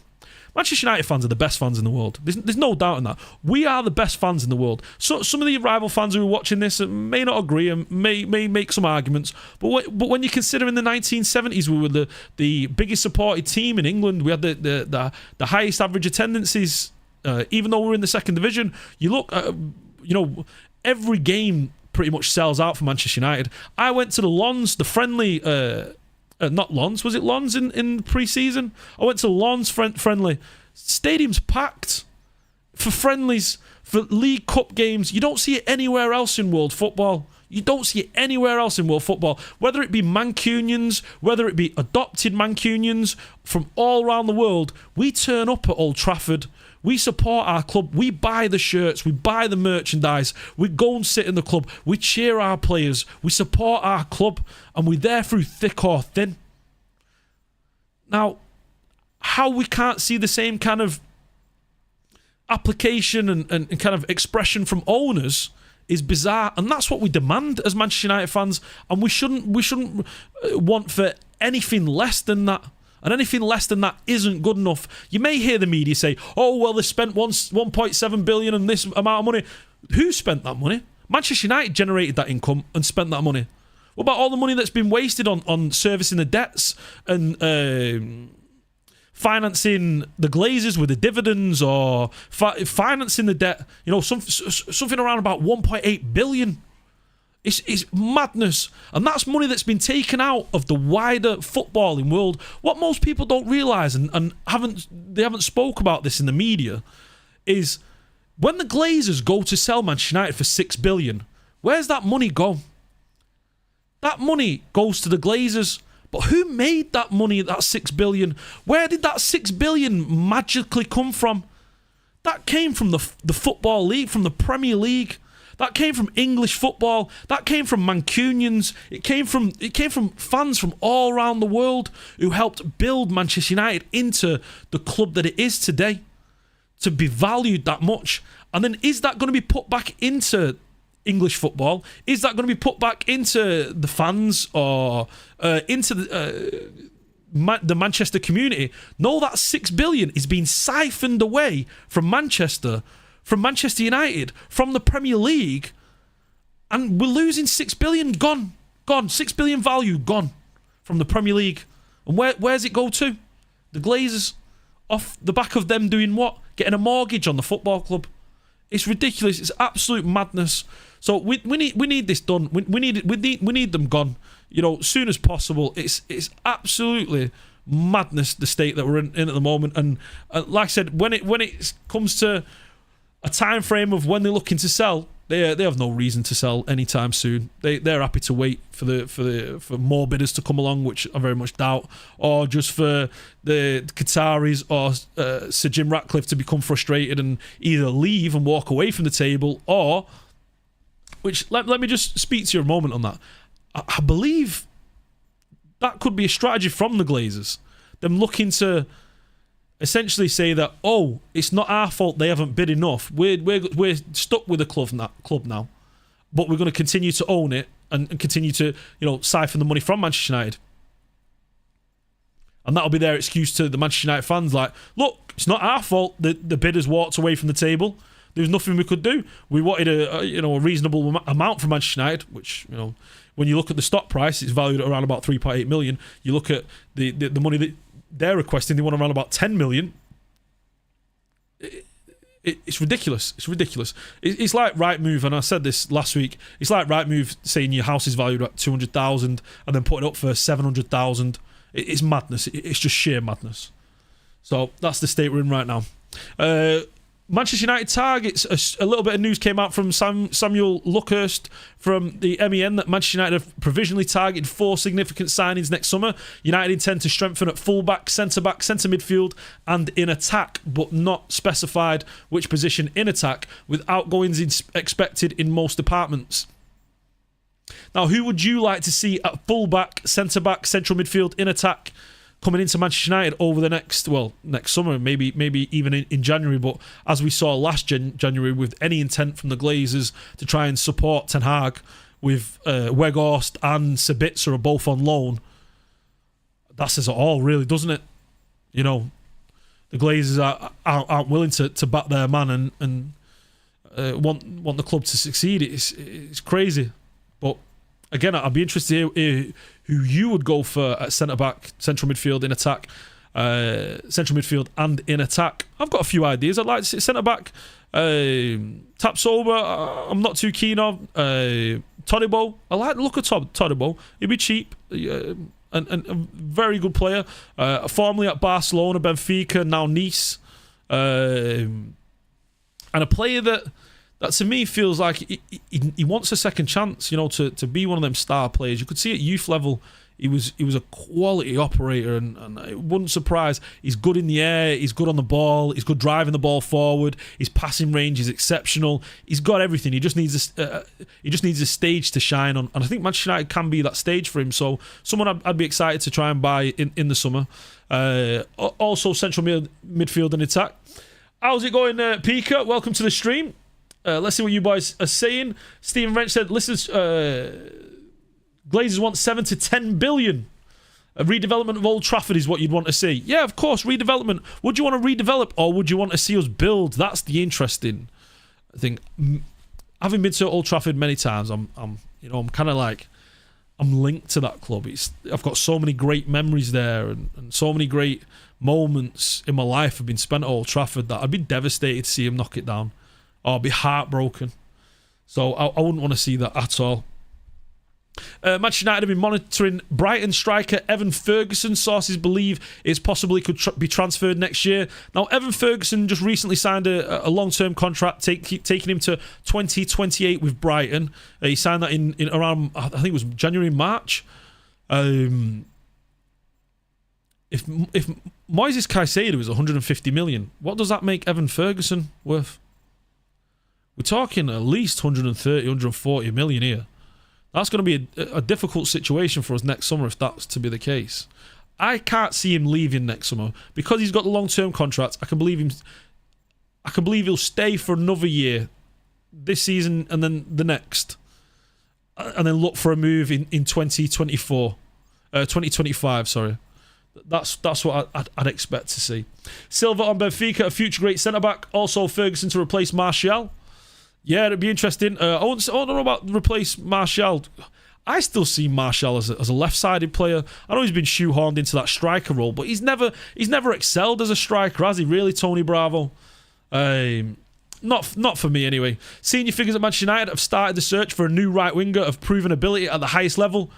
Manchester United fans are the best fans in the world. There's no doubt in that. We are the best fans in the world. So some of the rival fans who are watching this may not agree and may make some arguments. But when you consider in the 1970s, we were the biggest supported team in England. We had the highest average attendances. Even though we're in the second division, you look at, every game pretty much sells out for Manchester United. I went to the Lons, the friendly, not Lons, was it Lons in pre-season? I went to the Lons friendly. Stadium's packed for friendlies, for League Cup games. You don't see it anywhere else in world football. You don't see it anywhere else in world football. Whether it be Mancunians, whether it be adopted Mancunians from all around the world, we turn up at Old Trafford. We support our club. We buy the shirts. We buy the merchandise. We go and sit in the club. We cheer our players. We support our club. And we're there through thick or thin. Now, how we can't see the same kind of application and kind of expression from owners is bizarre. And that's what we demand as Manchester United fans. And we shouldn't want for anything less than that. And anything less than that isn't good enough. You may hear the media say, oh, well, they spent 1.7 billion on this amount of money. Who spent that money? Manchester United generated that income and spent that money. What about all the money that's been wasted on servicing the debts and financing the Glazers with the dividends, or financing the debt? Something around about 1.8 billion. It's madness. And that's money that's been taken out of the wider footballing world. What most people don't realise, and haven't spoke about this in the media, is when the Glazers go to sell Manchester United for 6 billion, where's that money go? That money goes to the Glazers. But who made that money, that 6 billion? Where did that 6 billion magically come from? That came from the Football League, from the Premier League. That came from English football. That came from Mancunians. It came from fans from all around the world who helped build Manchester United into the club that it is today, to be valued that much. And then is that going to be put back into English football? Is that going to be put back into the fans, or into the Manchester community know that 6 billion is being siphoned away from Manchester United, from the Premier League, and we're losing 6 billion. Gone. 6 billion value gone from the Premier League. And where's it go to? The Glazers, off the back of them doing what? Getting a mortgage on the football club. It's ridiculous. It's absolute madness. So we need this done. We need them gone. You know, soon as possible. It's absolutely madness, the state that we're in at the moment. And like I said, when it comes to a time frame of when they're looking to sell, they have no reason to sell anytime soon. They're happy to wait for more bidders to come along, which I very much doubt, or just for the Qataris or Sir Jim Ratcliffe to become frustrated and either leave and walk away from the table, or, which let me just speak to you a moment on that. I believe that could be a strategy from the Glazers, them looking to essentially say that, oh, it's not our fault they haven't bid enough. We're stuck with the club now, but we're going to continue to own it and continue to, you know, siphon the money from Manchester United. And that'll be their excuse to the Manchester United fans, like, look, it's not our fault that the bidders walked away from the table. There was nothing we could do. We wanted a reasonable amount from Manchester United, which, you know, when you look at the stock price, it's valued at around about 3.8 million. You look at the money that they're requesting, they want around about 10 million. It's ridiculous. It's ridiculous. It's like Rightmove, and I said this last week. It's like Rightmove saying your house is valued at 200,000 and then putting it up for 700,000. It's madness. It's just sheer madness. So that's the state we're in right now. Manchester United targets, a little bit of news came out from Samuel Luckhurst from the MEN that Manchester United have provisionally targeted 4 significant signings next summer. United intend to strengthen at full-back, centre-back, centre midfield and in attack, but not specified which position in attack, with outgoings expected in most departments. Now, who would you like to see at full-back, centre-back, central midfield, in attack coming into Manchester United over the next summer, maybe even in January, but as we saw last January, with any intent from the Glazers to try and support Ten Hag with Weghorst and Sabitzer are both on loan, that says it all, really, doesn't it? You know, the Glazers aren't willing to back their man and want the club to succeed. It's crazy, but again, I'd be interested to hear who you would go for at centre-back, central midfield, in attack, central midfield and in attack. I've got a few ideas. I'd like to see centre-back, Tapsoba, I'm not too keen on. Todibo, I like the look of Todibo. He'd be cheap and a very good player. Formerly at Barcelona, Benfica, now Nice. And a player that to me feels like he wants a second chance, you know, to be one of them star players. You could see at youth level he was a quality operator, and it wouldn't surprise. He's good in the air, he's good on the ball, he's good driving the ball forward, his passing range is exceptional. He's got everything. He just needs a stage to shine on, and I think Manchester United can be that stage for him. So someone I'd be excited to try and buy in the summer. Also central midfield and attack. How's it going, Pika? Welcome to the stream. Let's see what you boys are saying. Stephen Wrench said, listen, Glazers want 7 to 10 billion. A redevelopment of Old Trafford is what you'd want to see. Yeah, of course, redevelopment. Would you want to redevelop, or would you want to see us build? That's the interesting thing. Having been to Old Trafford many times, I'm kind of like, I'm linked to that club. I've got so many great memories there, and so many great moments in my life have been spent at Old Trafford that I'd be devastated to see him knock it down. I'd be heartbroken. So I wouldn't want to see that at all. Manchester United have been monitoring Brighton striker Evan Ferguson. Sources believe it's possibly could be transferred next year. Now, Evan Ferguson just recently signed a long-term contract, taking him to 2028 with Brighton. He signed that in around, I think it was January, March. If Moises Caicedo is 150 million, what does that make Evan Ferguson worth? We're talking at least 130, 140 million here. That's going to be a difficult situation for us next summer if that's to be the case. I can't see him leaving next summer because he's got the long-term contract. I can believe he'll stay for another year, this season and then the next, and then look for a move in 2025. Sorry, That's what I'd expect to see. Silva on Benfica, a future great centre-back. Also Ferguson to replace Martial. Yeah, it'd be interesting. I don't know about replace Martial. I still see Martial as a left-sided player. I know he's been shoehorned into that striker role, but he's never excelled as a striker, has he? Really, Tony Bravo? Not for me anyway. Senior figures at Manchester United have started the search for a new right winger of proven ability at the highest level.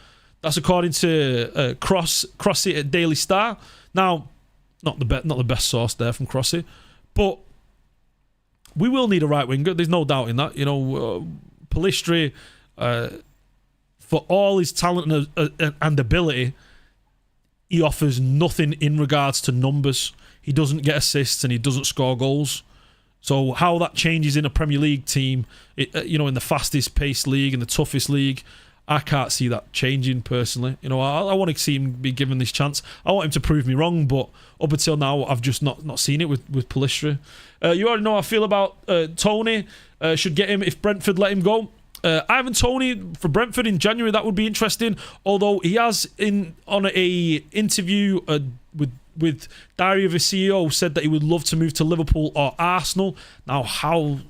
That's according to Crossy at Daily Star. Now, not the best source there from Crossy, but we will need a right winger. There's no doubt in that. Pellistri, for all his talent and ability, he offers nothing in regards to numbers. He doesn't get assists and he doesn't score goals. So how that changes in a Premier League team, in the fastest paced league, in the toughest league, I can't see that changing personally. I want to see him be given this chance. I want him to prove me wrong, but up until now, I've just not seen it with Pellistri. You already know how I feel about Tony. Should get him if Brentford let him go. Ivan Toney for Brentford in January, that would be interesting. Although he has on a interview with Diary of a CEO said that he would love to move to Liverpool or Arsenal. Now, how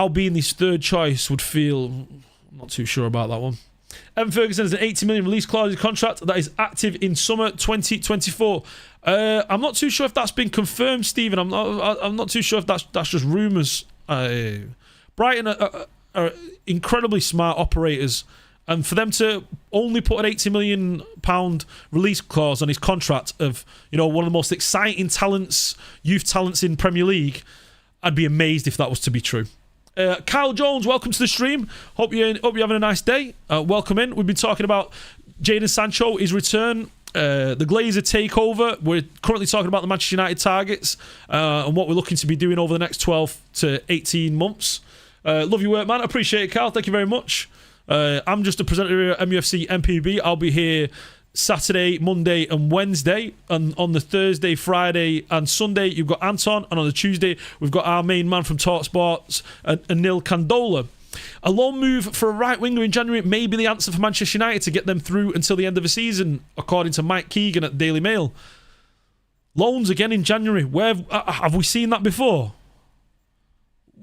being his third choice would feel, I'm not too sure about that one. Evan Ferguson has an 80 million release clause in his contract that is active in summer 2024. I'm not too sure if that's been confirmed, Stephen. I'm not too sure if that's just rumours. Brighton are incredibly smart operators, and for them to only put an £80 million release clause on his contract of one of the most exciting youth talents in Premier League, I'd be amazed if that was to be true. Kyle Jones, welcome to the stream. Hope you're having a nice day. Welcome in. We've been talking about Jadon Sancho, his return, the Glazer takeover. We're currently talking about the Manchester United targets and what we're looking to be doing over the next 12 to 18 months. Love your work, man. I appreciate it, Carl. Thank you very much. I'm just a presenter here at mufcMPB. I'll be here Saturday, Monday and Wednesday. And on the Thursday, Friday and Sunday, you've got Anton. And on the Tuesday, we've got our main man from TalkSport, Anil Kandola. A loan move for a right winger in January may be the answer for Manchester United to get them through until the end of the season, according to Mike Keegan at Daily Mail. Loans again in January. Where have we seen that before?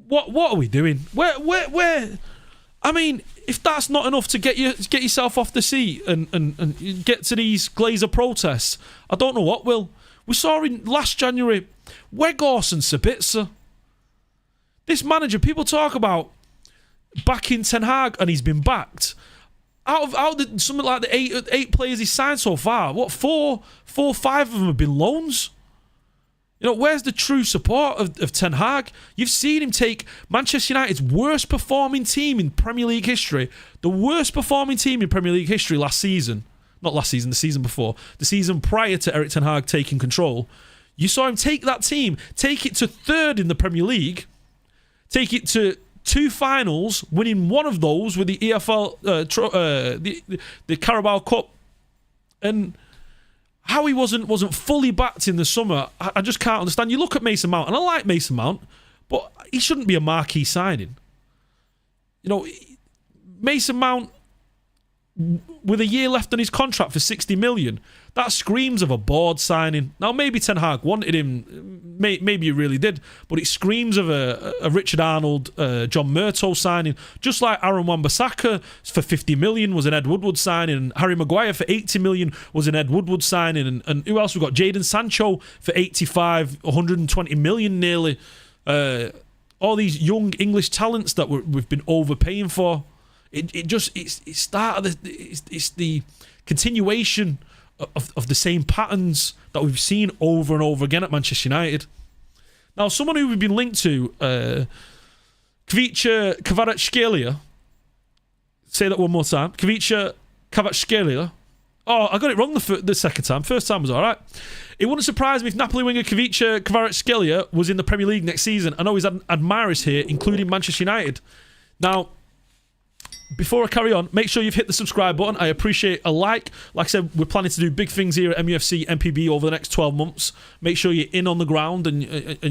What are we doing? Where? I mean, if that's not enough to get yourself off the seat and get to these Glazer protests, I don't know what will. We saw in last January, Weghorst and Sabitzer. This manager, people talk about backing Ten Hag, and he's been backed. Out of something like the eight players he's signed so far, what, four, five of them have been loans? Where's the true support of Ten Hag? You've seen him take Manchester United's worst performing team in Premier League history, the worst performing team in Premier League history last season. Not last season, the season before. The season prior to Erik Ten Hag taking control. You saw him take that team, take it to third in the Premier League, take it to 2 finals, winning one of those with the EFL, the Carabao Cup. And how he wasn't fully backed in the summer, I just can't understand. You look at Mason Mount, and I like Mason Mount, but he shouldn't be a marquee signing. Mason Mount, with a year left on his contract for 60 million, that screams of a board signing. Now, maybe Ten Hag wanted him, maybe he really did, but it screams of a Richard Arnold, John Murtough signing, just like Aaron Wan-Bissaka for 50 million was an Ed Woodward signing, and Harry Maguire for 80 million was an Ed Woodward signing, and who else? We've got Jadon Sancho for 120 million nearly. All these young English talents that we've been overpaying for. It's the continuation of the same patterns that we've seen over and over again at Manchester United. Now, someone who we've been linked to, Kvicha Kvaratskhelia. Say that one more time. Kvicha Kvaratskhelia. Oh, I got it wrong the second time. First time was all right. It wouldn't surprise me if Napoli winger Kvicha Kvaratskhelia was in the Premier League next season. I know he's had admirers here, including Manchester United. Now, before I carry on, make sure you've hit the subscribe button. I appreciate a like. Like I said, we're planning to do big things here at mufcMPB over the next 12 months. Make sure you're in on the ground and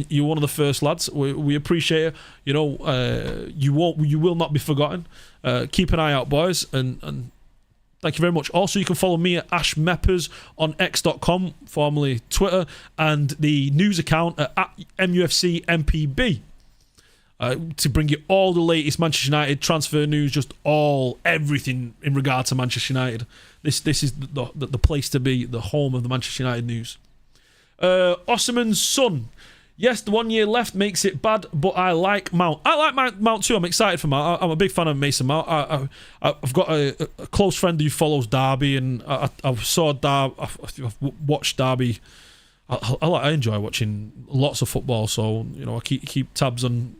you're one of the first lads. We appreciate it. You will not be forgotten. Keep an eye out, boys, and Thank you very much. Also, you can follow me at ashmeppers on x.com, formerly Twitter, and the news account at mufcMPB. To bring you all the latest Manchester United transfer news, just everything in regard to Manchester United. This is the place to be, the home of the Manchester United news. Osimhen's son. Yes, the 1 year left makes it bad, but I like Mount. I like Mount too. I'm excited for Mount. I'm a big fan of Mason Mount. I've got a close friend who follows Derby, and I saw Derby. I've watched Derby. I enjoy watching lots of football, so I keep tabs on.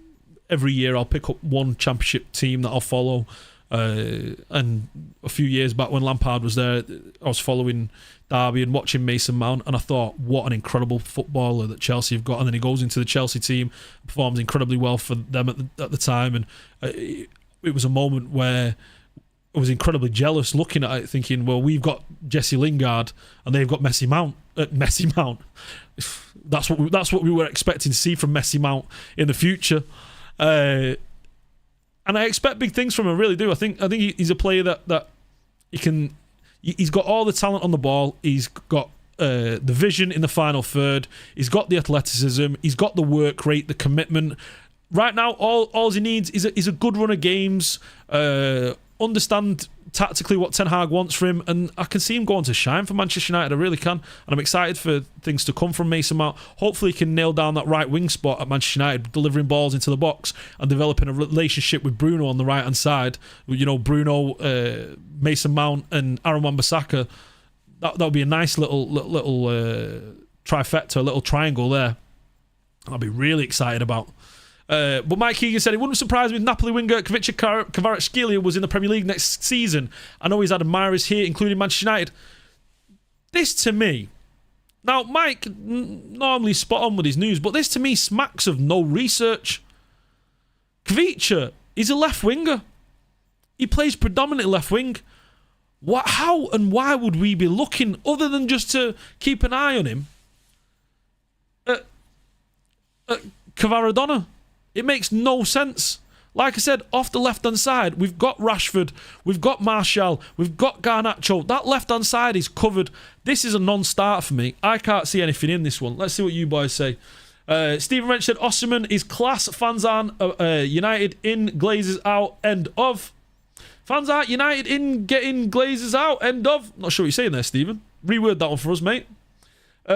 Every year I'll pick up one championship team that I'll follow. And a few years back when Lampard was there, I was following Derby and watching Mason Mount, and I thought, what an incredible footballer that Chelsea have got. And then he goes into the Chelsea team, performs incredibly well for them at the time, and it was a moment where I was incredibly jealous looking at it, thinking, well, we've got Jesse Lingard and they've got Messi Mount. That's what we were expecting to see from Messi Mount in the future. And I expect big things from him, I really do. I think he's a player that he's got all the talent on the ball. He's got the vision in the final third. He's got the athleticism. He's got the work rate, the commitment. Right now, all he needs is a good run of games. Understand tactically what Ten Hag wants for him, and I can see him going to shine for Manchester United. I really can, and I'm excited for things to come from Mason Mount. Hopefully he can nail down that right wing spot at Manchester United, delivering balls into the box and developing a relationship with Bruno on the right hand side. Bruno, Mason Mount and Aaron Wan-Bissaka. That would be a nice little trifecta, a little triangle there. I'll be really excited about. But Mike Keegan said, it wouldn't surprise me if Napoli winger Kvicha Kvaratskhelia was in the Premier League next season. I know he's had admirers here, including Manchester United. This to me, now Mike normally spot on with his news, but this to me smacks of no research. Kvicha is a left winger. He plays predominantly left wing. How and why would we be looking, other than just to keep an eye on him, at Kvaradona? It makes no sense. Like I said, off the left-hand side, we've got Rashford, we've got Martial, we've got Garnacho. That left-hand side is covered. This is a non-starter for me. I can't see anything in this one. Let's see what you boys say. Stephen Wrench said, Osimhen is class. Fans aren't United in, Glazers out, end of. Fans aren't United in, getting Glazers out, end of. Not sure what you're saying there, Stephen. Reword that one for us, mate.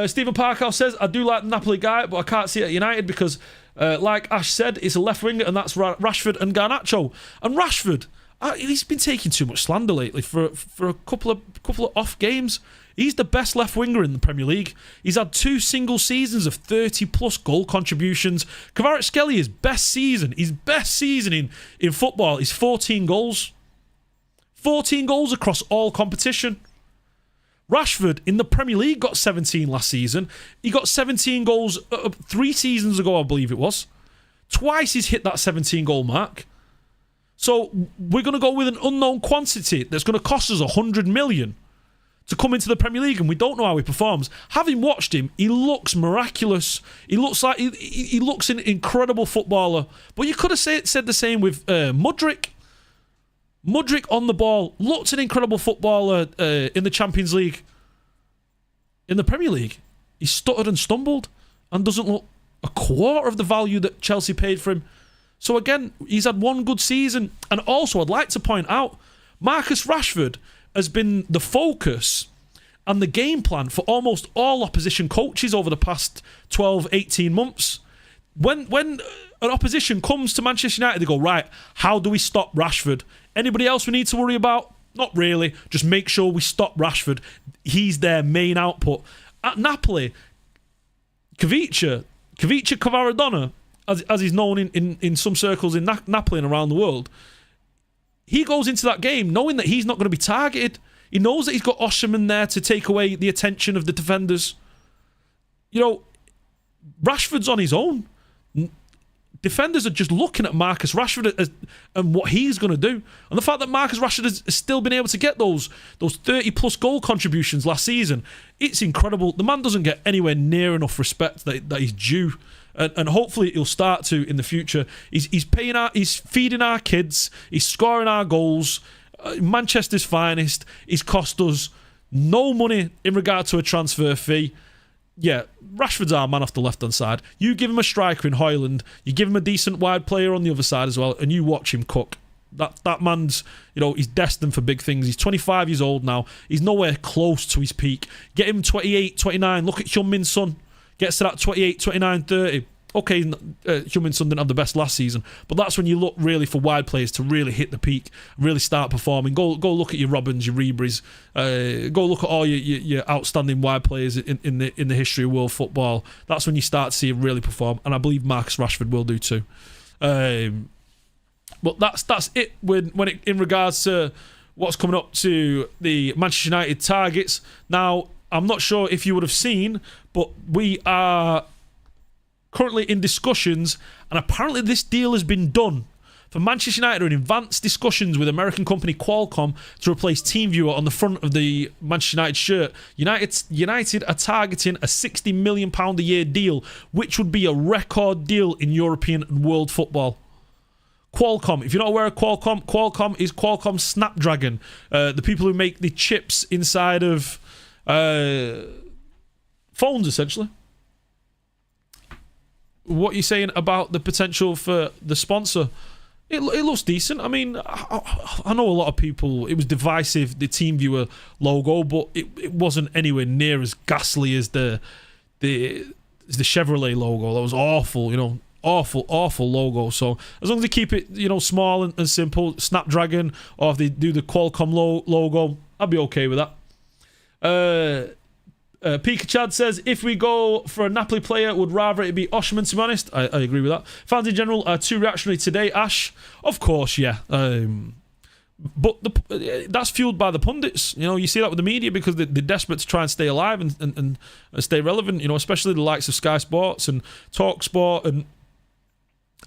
Stephen Parkhouse says, I do like the Napoli guy, but I can't see it at United because... like Ash said, it's a left winger, and that's Rashford and Garnacho. And Rashford, he's been taking too much slander lately for a couple of off games. He's the best left winger in the Premier League. He's had 2 single seasons of 30+ goal contributions. Kvaratskhelia, his best season in football is 14 goals. 14 goals across all competition. Rashford in the Premier League got 17 last season. He got 17 goals 3 seasons ago, I believe it was. Twice he's hit that 17 goal mark. So we're going to go with an unknown quantity that's going to cost us 100 million to come into the Premier League, and we don't know how he performs. Having watched him, he looks miraculous. He looks like he looks an incredible footballer. But you could have said the same with Mudryk. Mudryk on the ball looked an incredible footballer in the Champions League. In the Premier League, he stuttered and stumbled and doesn't look a quarter of the value that Chelsea paid for him. So again, he's had one good season. And also, I'd like to point out, Marcus Rashford has been the focus and the game plan for almost all opposition coaches over the past 12, 18 months. When an opposition comes to Manchester United, they go, right, how do we stop Rashford? Anybody else we need to worry about? Not really. Just make sure we stop Rashford. He's their main output. At Napoli, Kvicha Kvaradona, as he's known in some circles in Napoli and around the world, he goes into that game knowing that he's not going to be targeted. He knows that he's got Osimhen there to take away the attention of the defenders. Rashford's on his own. Defenders are just looking at Marcus Rashford and what he's going to do. And the fact that Marcus Rashford has still been able to get those 30+ goal contributions last season, it's incredible. The man doesn't get anywhere near enough respect that he's due. And hopefully he'll start to in the future. He's feeding our kids. He's scoring our goals. Manchester's finest. He's cost us no money in regard to a transfer fee. Yeah, Rashford's our man off the left-hand side. You give him a striker in Højlund, you give him a decent wide player on the other side as well, and you watch him cook. That man's, he's destined for big things. He's 25 years old now. He's nowhere close to his peak. Get him 28, 29. Look at Heung-min Son. Gets to that 28, 29, 30. Okay, Heung-min Son didn't have the best last season, but that's when you look really for wide players to really hit the peak, really start performing. Go look at your Robins, your Ribery's. Go look at all your outstanding wide players in the history of world football. That's when you start to see him really perform, and I believe Marcus Rashford will do too. But that's it in regards to what's coming up to the Manchester United targets. Now, I'm not sure if you would have seen, but we are currently in discussions, and apparently this deal has been done. For Manchester United are in advanced discussions with American company Qualcomm to replace TeamViewer on the front of the Manchester United shirt. United are targeting a £60 million a year deal, which would be a record deal in European and world football. Qualcomm, if you're not aware of Qualcomm is Qualcomm Snapdragon. The people who make the chips inside of phones, essentially. What are you saying about the potential for the sponsor? It looks decent. I mean, I know a lot of people, it was divisive, the TeamViewer logo, but it wasn't anywhere near as ghastly as the Chevrolet logo. That was awful, awful logo. So as long as they keep it, small and simple, Snapdragon, or if they do the Qualcomm logo, I'd be okay with that. Pika Chad says, if we go for a Napoli player, would rather it be Osimhen, to be honest. I agree with that. Fans in general are too reactionary today, Ash. Of course, yeah. But that's fueled by the pundits. You see that with the media because they're desperate to try and stay alive and stay relevant, especially the likes of Sky Sports and TalkSport and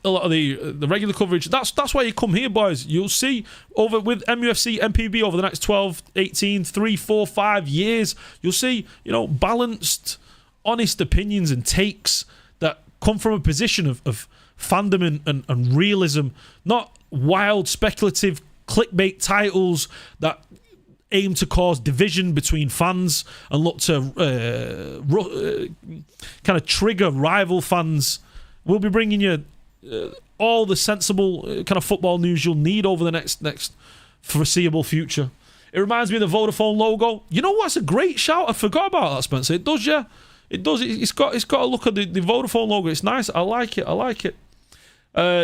a lot of the regular coverage. That's why you come here, boys. You'll see over with mufcMPB over the next 12, 18, 3, 4, 5 years, you'll see, balanced, honest opinions and takes that come from a position of fandom and realism, not wild, speculative clickbait titles that aim to cause division between fans and look to kind of trigger rival fans. We'll be bringing you all the sensible kind of football news you'll need over the next foreseeable future. It reminds me of the Vodafone logo. You know what's a great shout? I forgot about that, Spencer. It does, yeah. It does. It's got a look at the Vodafone logo. It's nice. I like it.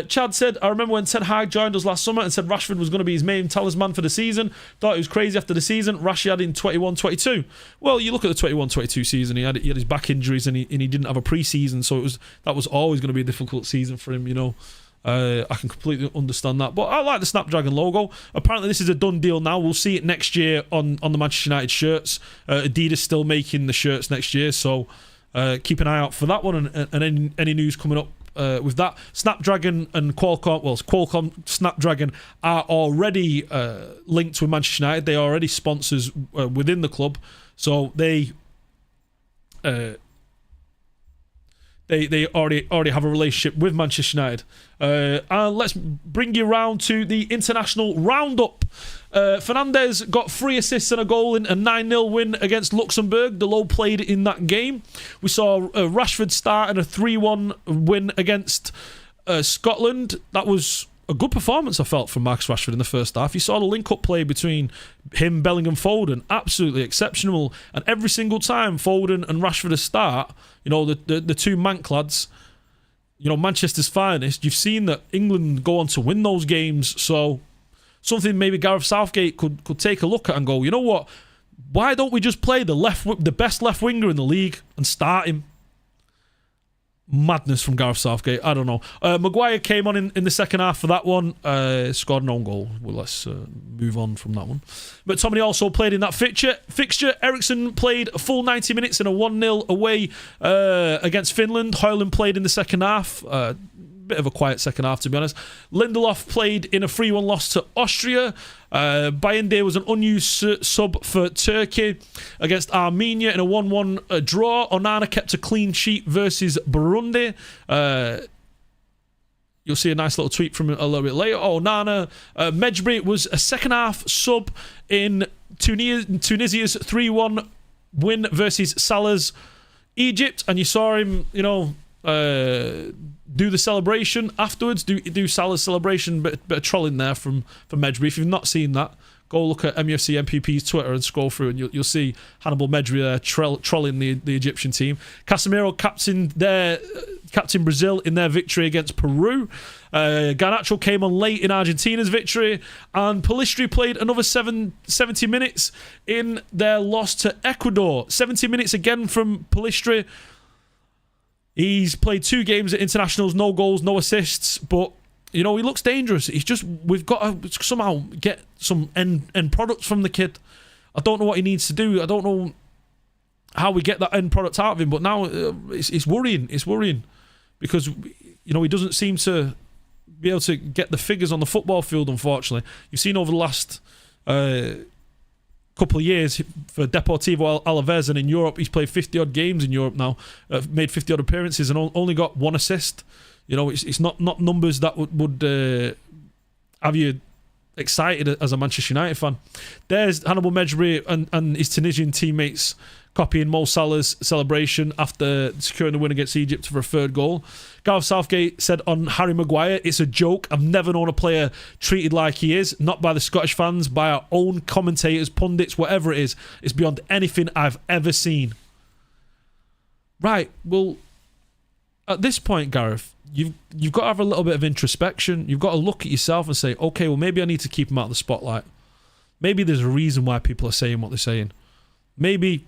Chad said, I remember when Ten Hag joined us last summer and said Rashford was going to be his main talisman for the season. Thought it was crazy after the season. Rashi had in 21-22. Well, you look at the 21-22 season, he had his back injuries and he didn't have a pre-season, so that was always going to be a difficult season for him, I can completely understand that. But I like the Snapdragon logo. Apparently this is a done deal now. We'll see it next year on the Manchester United shirts. Adidas still making the shirts next year, so keep an eye out for that one and any news coming up with that. Snapdragon and Qualcomm Snapdragon are already linked with Manchester United. They are already sponsors within the club, so they already have a relationship with Manchester United. And let's bring you round to the international roundup. Fernandes got 3 assists and a goal in a 9-0 win against Luxembourg. Delo played in that game. We saw Rashford start in a 3-1 win against Scotland. That was a good performance, I felt, from Marcus Rashford in the first half. You saw the link-up play between him, Bellingham, Foden. Absolutely exceptional. And every single time Foden and Rashford start, the two Manc lads, Manchester's finest, you've seen that England go on to win those games. So something maybe Gareth Southgate could take a look at and go, you know what? Why don't we just play the best left winger in the league and start him? Madness from Gareth Southgate. I don't know. Maguire came on in the second half for that one. Scored an own goal. Well, let's move on from that one. But McTominay also played in that fixture. Eriksson played a full 90 minutes in a 1-0 away against Finland. Højlund played in the second half. Bit of a quiet second half, to be honest. Lindelof played in a 3-1 loss to Austria. Bayende was an unused sub for Turkey against Armenia in a 1-1 draw. Onana kept a clean sheet versus Burundi. You'll see a nice little tweet from a little bit later. Oh, Nana. Mejbri was a second-half sub in Tunisia's 3-1 win versus Salah's Egypt. And you saw him, do the celebration afterwards. Do Salah's celebration. Bit of trolling there from Mejbri. If you've not seen that, go look at mufcMPB's Twitter and scroll through, and you'll see Hannibal Mejbri there trolling the Egyptian team. Casemiro captain Brazil in their victory against Peru. Garnacho came on late in Argentina's victory, and Pellistri played another 70 minutes in their loss to Ecuador. 70 minutes again from Pellistri. He's played 2 games at internationals, no goals, no assists, but he looks dangerous. We've got to somehow get some end products from the kid. I don't know what he needs to do. I don't know how we get that end product out of him, but now it's worrying. It's worrying because, he doesn't seem to be able to get the figures on the football field, unfortunately. You've seen over the last couple of years for Deportivo Alaves, and in Europe, he's played 50-odd games in Europe now, made 50-odd appearances and only got 1 assist. It's not numbers that would have you excited as a Manchester United fan. There's Hannibal Mejbri and his Tunisian teammates copying Mo Salah's celebration after securing the win against Egypt for a 3rd goal. Gareth Southgate said on Harry Maguire, "It's a joke. I've never known a player treated like he is, not by the Scottish fans, by our own commentators, pundits, whatever it is. It's beyond anything I've ever seen." Right, well, at this point, Gareth, you've got to have a little bit of introspection. You've got to look at yourself and say, okay, well, maybe I need to keep him out of the spotlight. Maybe there's a reason why people are saying what they're saying. Maybe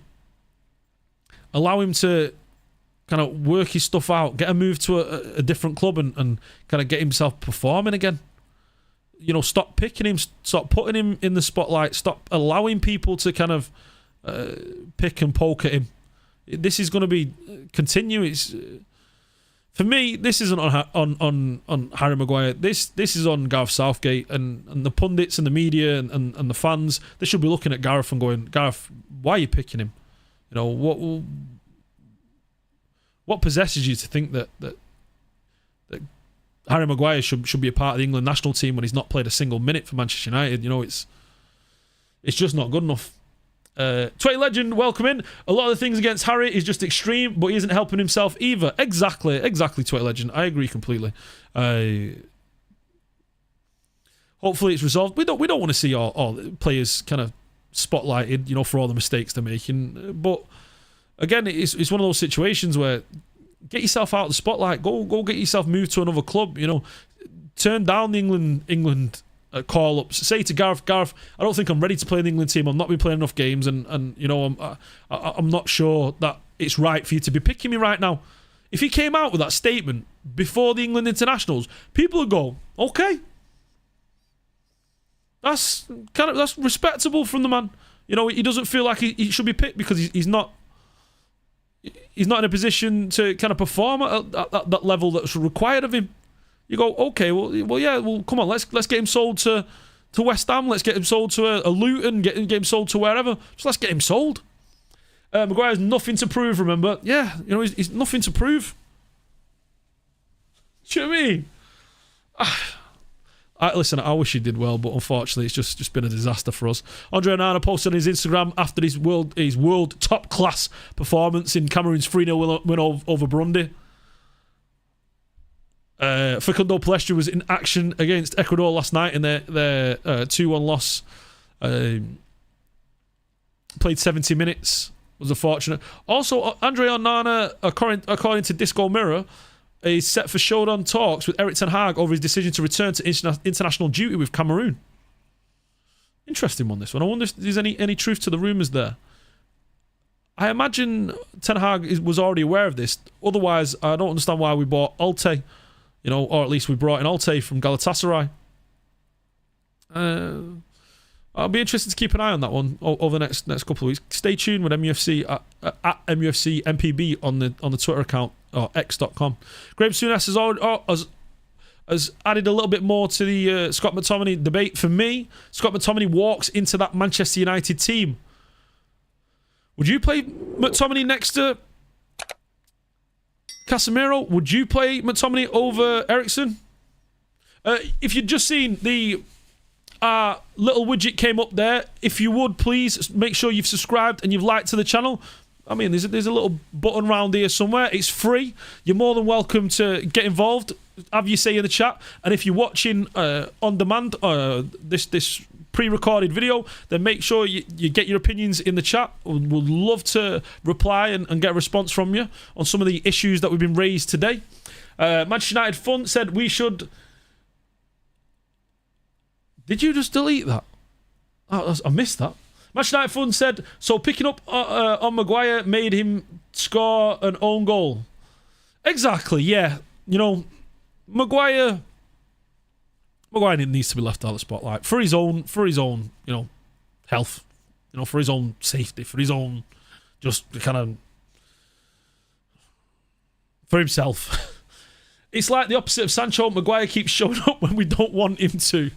allow him to kind of work his stuff out, get a move to a different club and kind of get himself performing again. Stop picking him, stop putting him in the spotlight, stop allowing people to kind of pick and poke at him. This is going to be continuous. For me, this isn't on Harry Maguire. This is on Gareth Southgate and the pundits and the media and the fans. They should be looking at Gareth and going, Gareth, why are you picking him? What possesses you to think that Harry Maguire should be a part of the England national team when he's not played a single minute for Manchester United? It's just not good enough. 20 Legend, welcome in. A lot of the things against Harry is just extreme, but he isn't helping himself either. Exactly, 20 Legend. I agree completely. Hopefully it's resolved. We don't want to see all players kind of spotlighted, for all the mistakes they're making. But again, it's one of those situations where get yourself out of the spotlight. Go get yourself moved to another club. Turn down the England call-ups. Say to Gareth, I don't think I'm ready to play in the England team. I've not been playing enough games, and I'm not sure that it's right for you to be picking me right now. If he came out with that statement before the England internationals, people would go, okay, that's respectable from the man. He doesn't feel like he should be picked because he's not in a position to kind of perform at that level that's required of him. You go, okay, well, come on, let's get him sold to West Ham. Let's get him sold to a Luton. Get him sold to wherever. Just let's get him sold. Maguire's nothing to prove. Remember, yeah, he's nothing to prove. Do you know what I mean? Listen, I wish he did well, but unfortunately, it's just been a disaster for us. Andre Onana posted on his Instagram after his world top class performance in Cameroon's 3-0 win over Burundi. Facundo Pellistri was in action against Ecuador last night in their 2-1 loss. Played 70 minutes. Was unfortunate. Also, Andre Onana, according to Disco Mirror, is set for showdown talks with Erik ten Hag over his decision to return to international duty with Cameroon. Interesting one, this one. I wonder if there's any truth to the rumours there. I imagine Ten Hag was already aware of this. Otherwise, I don't understand why we bought Alte. Or at least we brought in Alte from Galatasaray. I'll be interested to keep an eye on that one over the next couple of weeks. Stay tuned with MUFC at mufcMPB on the Twitter account or x.com. Graham Souness has added a little bit more to the Scott McTominay debate. For me, Scott McTominay walks into that Manchester United team. Would you play McTominay next to Casemiro? Would you play McTominay over Eriksen? If you'd just seen the little widget came up there, if you would please make sure you've subscribed and you've liked to the channel. I mean, there's a little button around here somewhere. It's free. You're more than welcome to get involved. Have your say in the chat. And if you're watching on demand this pre-recorded video, then make sure you get your opinions in the chat. We'd love to reply and get a response from you on some of the issues that we've been raised today. Manchester United Fun said we should... Did you just delete that? Oh, I missed that. Manchester United Fun said, so picking up on Maguire made him score an own goal. Exactly, yeah. You know, Maguire needs to be left out of the spotlight for his own, you know, health, you know, for his own safety, for his own, just kind of, for himself. It's like the opposite of Sancho. Maguire keeps showing up when we don't want him to.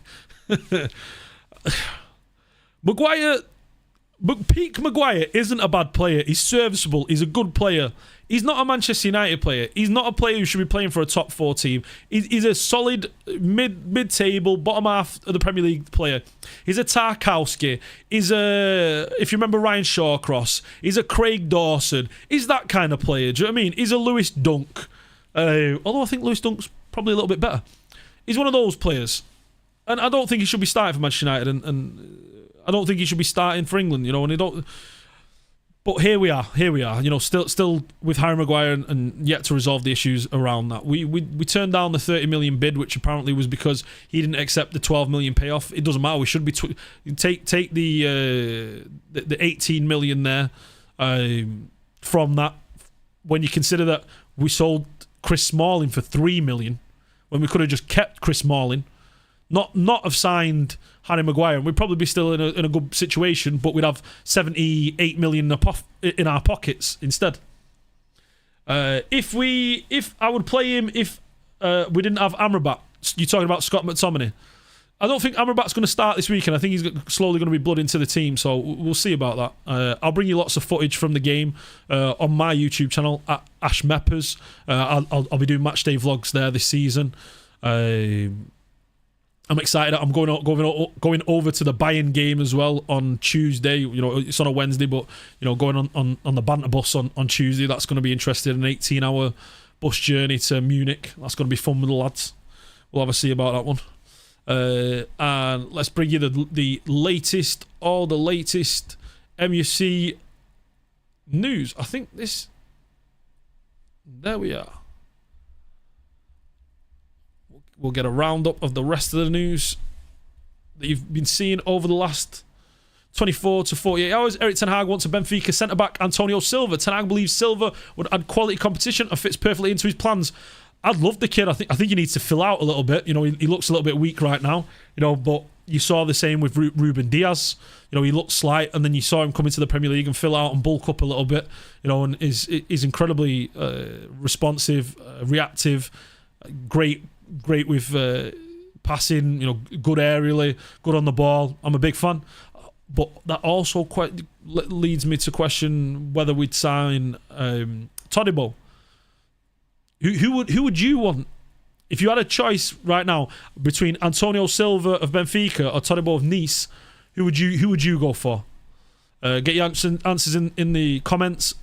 Peak Maguire isn't a bad player. He's serviceable. He's a good player. He's not a Manchester United player. He's not a player who should be playing for a top 4 team. He's a solid mid-table, bottom half of the Premier League player. He's a Tarkowski. He's a, if you remember Ryan Shawcross, he's a Craig Dawson. He's that kind of player. Do you know what I mean? He's a Lewis Dunk. Although I think Lewis Dunk's probably a little bit better. He's one of those players. And I don't think he should be starting for Manchester United, and I don't think he should be starting for England, you know, and he don't. But here we are, you know, still with Harry Maguire and yet to resolve the issues around that. We turned down the 30 million bid, which apparently was because he didn't accept the 12 million payoff. It doesn't matter. We should be take the 18 million there from that. When you consider that we sold Chris Smalling for 3 million, when we could have just kept Chris Smalling. Not have signed Harry Maguire, and we'd probably be still in a good situation, but we'd have 78 million in our pockets instead. If I would play him if we didn't have Amrabat. You're talking about Scott McTominay. I don't think Amrabat's going to start this weekend. I think he's slowly going to be blood into the team, so we'll see about that. I'll bring you lots of footage from the game on my YouTube channel at mufcMPB. I'll be doing matchday vlogs there this season. I'm excited. I'm going over to the Bayern game as well on Tuesday. You know, it's on a Wednesday, but you know, going on the banter bus on Tuesday. That's going to be interesting. An 18-hour bus journey to Munich. That's going to be fun with the lads. We'll have a see about that one. And let's bring you the latest, all the latest MUC news. I think this. There we are. We'll get a roundup of the rest of the news that you've been seeing over the last 24 to 48 hours. Erik Ten Hag wants a Benfica centre-back, Antonio Silva. Ten Hag believes Silva would add quality competition and fits perfectly into his plans. I'd love the kid. I think he needs to fill out a little bit. You know, he looks a little bit weak right now. You know, but you saw the same with Ruben Diaz. You know, he looked slight, and then you saw him come into the Premier League and fill out and bulk up a little bit. You know, and is incredibly responsive, reactive, great with passing, you know, good aerially, good on the ball. I'm a big fan. But that also quite leads me to question whether we'd sign Todibo. Who would you want? If you had a choice right now between Antonio Silva of Benfica or Todibo of Nice, who would you go for? Get your answers in the comments,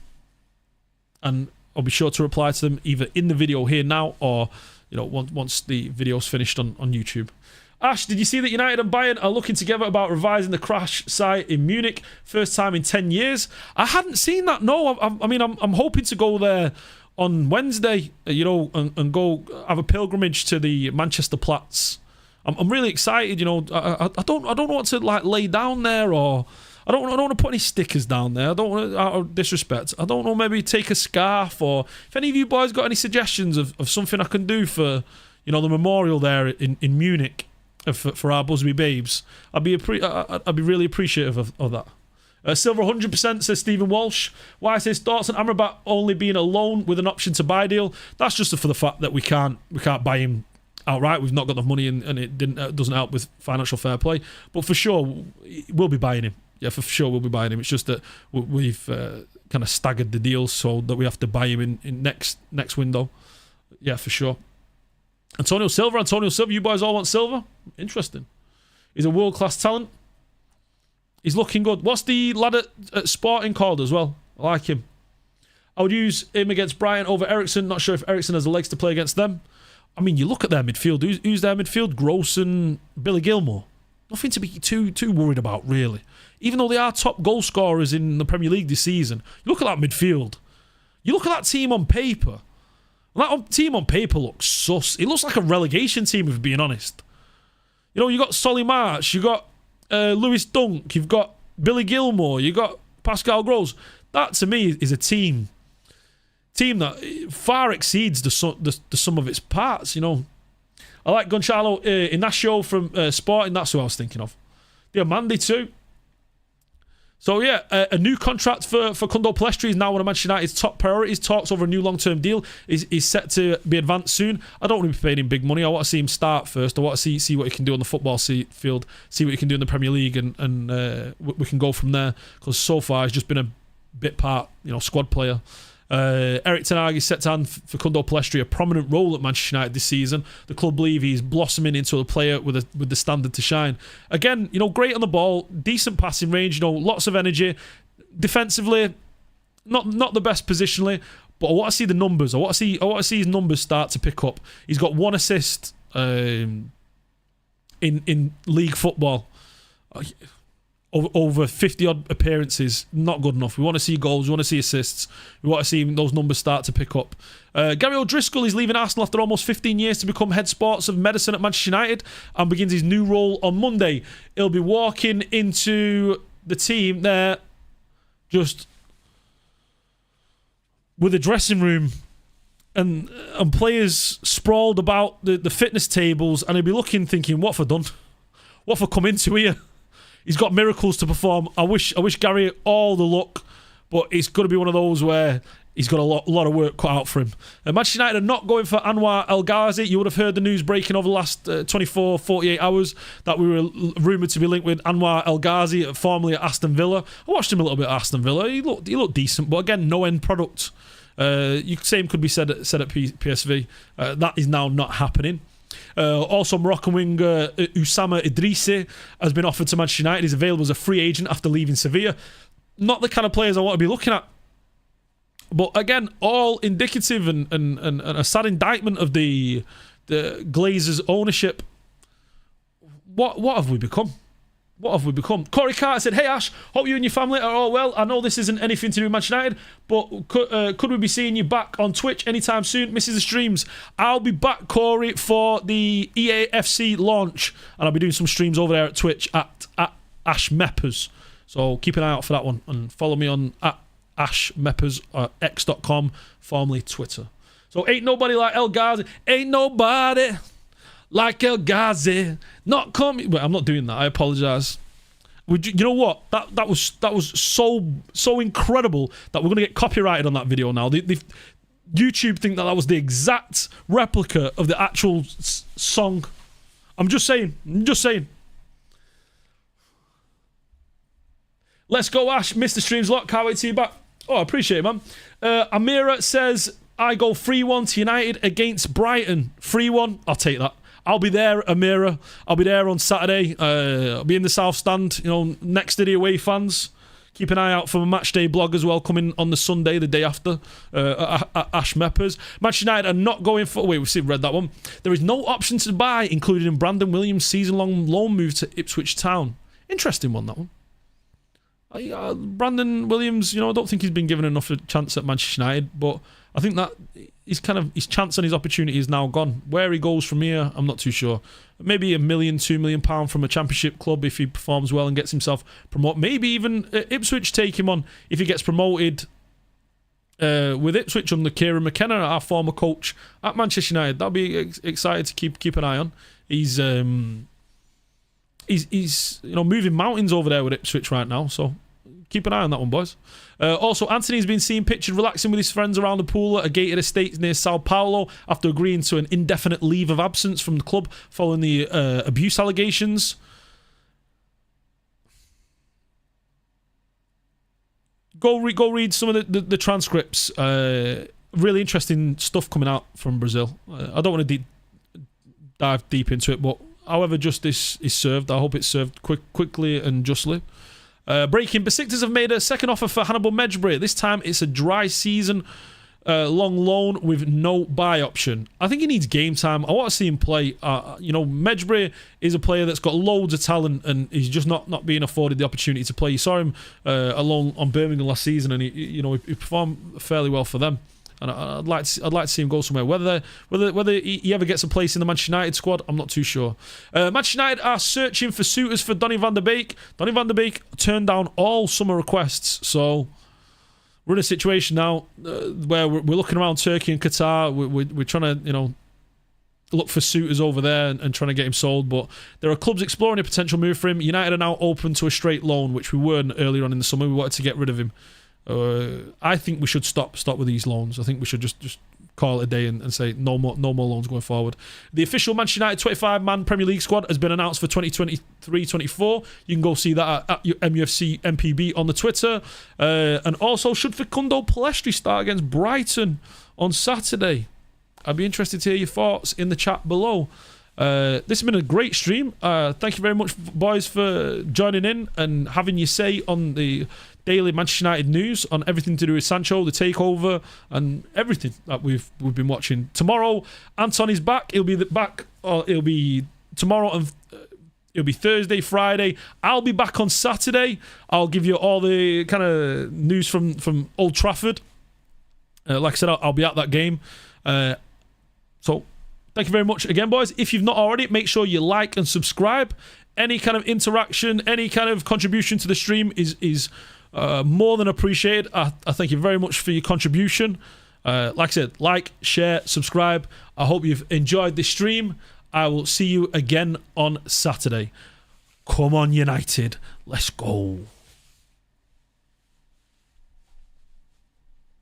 and I'll be sure to reply to them either in the video here now or, you know, once the video's finished on YouTube. Ash, did you see that United and Bayern are looking together about revising the crash site in Munich? First time in 10 years. I hadn't seen that. No, I mean, I'm hoping to go there on Wednesday, you know, and go have a pilgrimage to the Manchester Platz. I'm really excited, you know. I don't know what to like lay down there, or I don't want to put any stickers down there. I don't want to, out of disrespect. I don't know, maybe take a scarf, or if any of you boys got any suggestions of something I can do for, you know, the memorial there in Munich for our Busby babes. I'd be really appreciative of that. Silver 100% says Stephen Walsh. Why says thoughts on Amrabat only being a loan with an option to buy deal? That's just for the fact that we can't buy him outright. We've not got the money, and it doesn't help with financial fair play. But for sure, we'll be buying him. Yeah, for sure we'll be buying him. It's just that we've kind of staggered the deals so that we have to buy him in next window. Yeah, for sure. Antonio Silva, you boys all want Silva? Interesting. He's a world-class talent. He's looking good. What's the lad at Sporting called as well? I like him. I would use him against Brighton over Ericsson. Not sure if Ericsson has the legs to play against them. I mean, you look at their midfield. Who's their midfield? Gross and Billy Gilmore. Nothing to be too worried about, really. Even though they are top goal scorers in the Premier League this season. You look at that midfield. You look at that team on paper. That team on paper looks sus. It looks like a relegation team, if we're being honest. You know, you got Solly March, you got Lewis Dunk, you've got Billy Gilmore, you got Pascal Gross. That, to me, is a team that far exceeds the sum of its parts, you know. I like Gonçalo Inacio from Sporting. That's who I was thinking of. Diamandi too. So yeah, a new contract for Kondo Palestri is now one of Manchester United's top priorities. Talks over a new long-term deal is set to be advanced soon. I don't want to be paying him big money. I want to see him start first. I want to see what he can do on the football field, see what he can do in the Premier League, and we can go from there. Because so far he's just been a bit part, squad player. Erik ten Hag is set to hand for Kondo Palestri a prominent role at Manchester United this season. The club believe he's blossoming into a player with the standard to shine. Again, great on the ball, decent passing range, lots of energy. Defensively, not the best positionally, but I want to see the numbers. I want to see his numbers start to pick up. He's got 1 assist in league football. Over 50-odd appearances, not good enough. We want to see goals, we want to see assists, we want to see those numbers start to pick up. Gary O'Driscoll is leaving Arsenal after almost 15 years to become head sports of medicine at Manchester United and begins his new role on Monday. He'll be walking into the team there just with a dressing room and players sprawled about the fitness tables, and he'll be looking, thinking, what have I done? What have I come into here? He's got miracles to perform. I wish Gary all the luck, but it's going to be one of those where he's got a lot of work cut out for him. Manchester United are not going for Anwar El Ghazi. You would have heard the news breaking over the last 24, 48 hours that we were rumoured to be linked with Anwar El Ghazi, formerly at Aston Villa. I watched him a little bit at Aston Villa. He looked decent, but again, no end product. Same could be said at PSV. That is now not happening. Also, Moroccan winger Oussama Idrissi has been offered to Manchester United. He's available as a free agent after leaving Sevilla. Not the kind of players I want to be looking at. But again, all indicative and a sad indictment of the Glazers' ownership. What have we become? What have we become? Corey Carter said, "Hey Ash, hope you and your family are all well. I know this isn't anything to do with Manchester United, but could we be seeing you back on Twitch anytime soon? Misses the streams." I'll be back, Corey, for the EAFC launch, and I'll be doing some streams over there at Twitch at AshMeppers. So keep an eye out for that one, and follow me on at AshMeppers x.com, formerly Twitter. So ain't nobody like El Ghazi. Ain't nobody like El Ghazi, not coming. Wait, I'm not doing that. I apologise. You know what? That was so incredible that we're going to get copyrighted on that video now. YouTube think that was the exact replica of the actual song. I'm just saying. Let's go, Ash. Mr. Streams lot. Can't wait to see you back. Oh, I appreciate it, man. Amira says, I go 3-1 to United against Brighton. 3-1. I'll take that. I'll be there, Amira. I'll be there on Saturday. I'll be in the South Stand, next to the away fans. Keep an eye out for my matchday blog as well, coming on the Sunday, the day after, at Ash Meppers. Manchester United are not going for... Wait, we've read that one. There is no option to buy, including in Brandon Williams' season-long loan move to Ipswich Town. Interesting one, that one. Brandon Williams, I don't think he's been given enough a chance at Manchester United, but I think that his chance and his opportunity is now gone. Where he goes from here, I'm not too sure. Maybe £1 million, £2 million from a championship club if he performs well and gets himself promoted. Maybe even Ipswich take him on if he gets promoted with Ipswich under Kieran McKenna, our former coach at Manchester United. That'll be excited to keep an eye on. He's moving mountains over there with Ipswich right now, so keep an eye on that one, boys. Also, Anthony's been seen pictured relaxing with his friends around the pool at a gated estate near Sao Paulo after agreeing to an indefinite leave of absence from the club following the abuse allegations. Go read some of the transcripts. Really interesting stuff coming out from Brazil. I don't want to dive deep into it. But however justice is served, I hope it's served quickly and justly. Breaking, Besiktas have made a second offer for Hannibal Mejbri. This time it's a dry season long loan with no buy option. I think he needs game time. I want to see him play. Mejbri is a player that's got loads of talent and he's just not being afforded the opportunity to play. You saw him alone on Birmingham last season and he performed fairly well for them. And I'd like to see him go somewhere. Whether he ever gets a place in the Manchester United squad, I'm not too sure. Manchester United are searching for suitors for Donny van der Beek. Donny van der Beek turned down all summer requests, so we're in a situation now where we're looking around Turkey and Qatar. We're trying to, look for suitors over there and trying to get him sold. But there are clubs exploring a potential move for him. United are now open to a straight loan, which we weren't earlier on in the summer. We wanted to get rid of him. I think we should stop with these loans. I think we should just call it a day and say no more loans going forward. The official Manchester United 25-man Premier League squad has been announced for 2023-24. You can go see that at mufcMPB on the Twitter. And also, should Facundo Palestri start against Brighton on Saturday? I'd be interested to hear your thoughts in the chat below. This has been a great stream. Thank you very much, boys, for joining in and having your say on the daily Manchester United news, on everything to do with Sancho, the takeover, and everything that we've been watching. Tomorrow, Anton is back. He'll be back. It'll be tomorrow and it'll be Thursday, Friday. I'll be back on Saturday. I'll give you all the kind of news from Old Trafford. Like I said, I'll be at that game. So thank you very much again, boys. If you've not already, make sure you like and subscribe. Any kind of interaction, any kind of contribution to the stream is more than appreciated. I thank you very much for your contribution. Like I said, like, share, subscribe. I hope you've enjoyed this stream. I will see you again on Saturday. Come on, United. Let's go.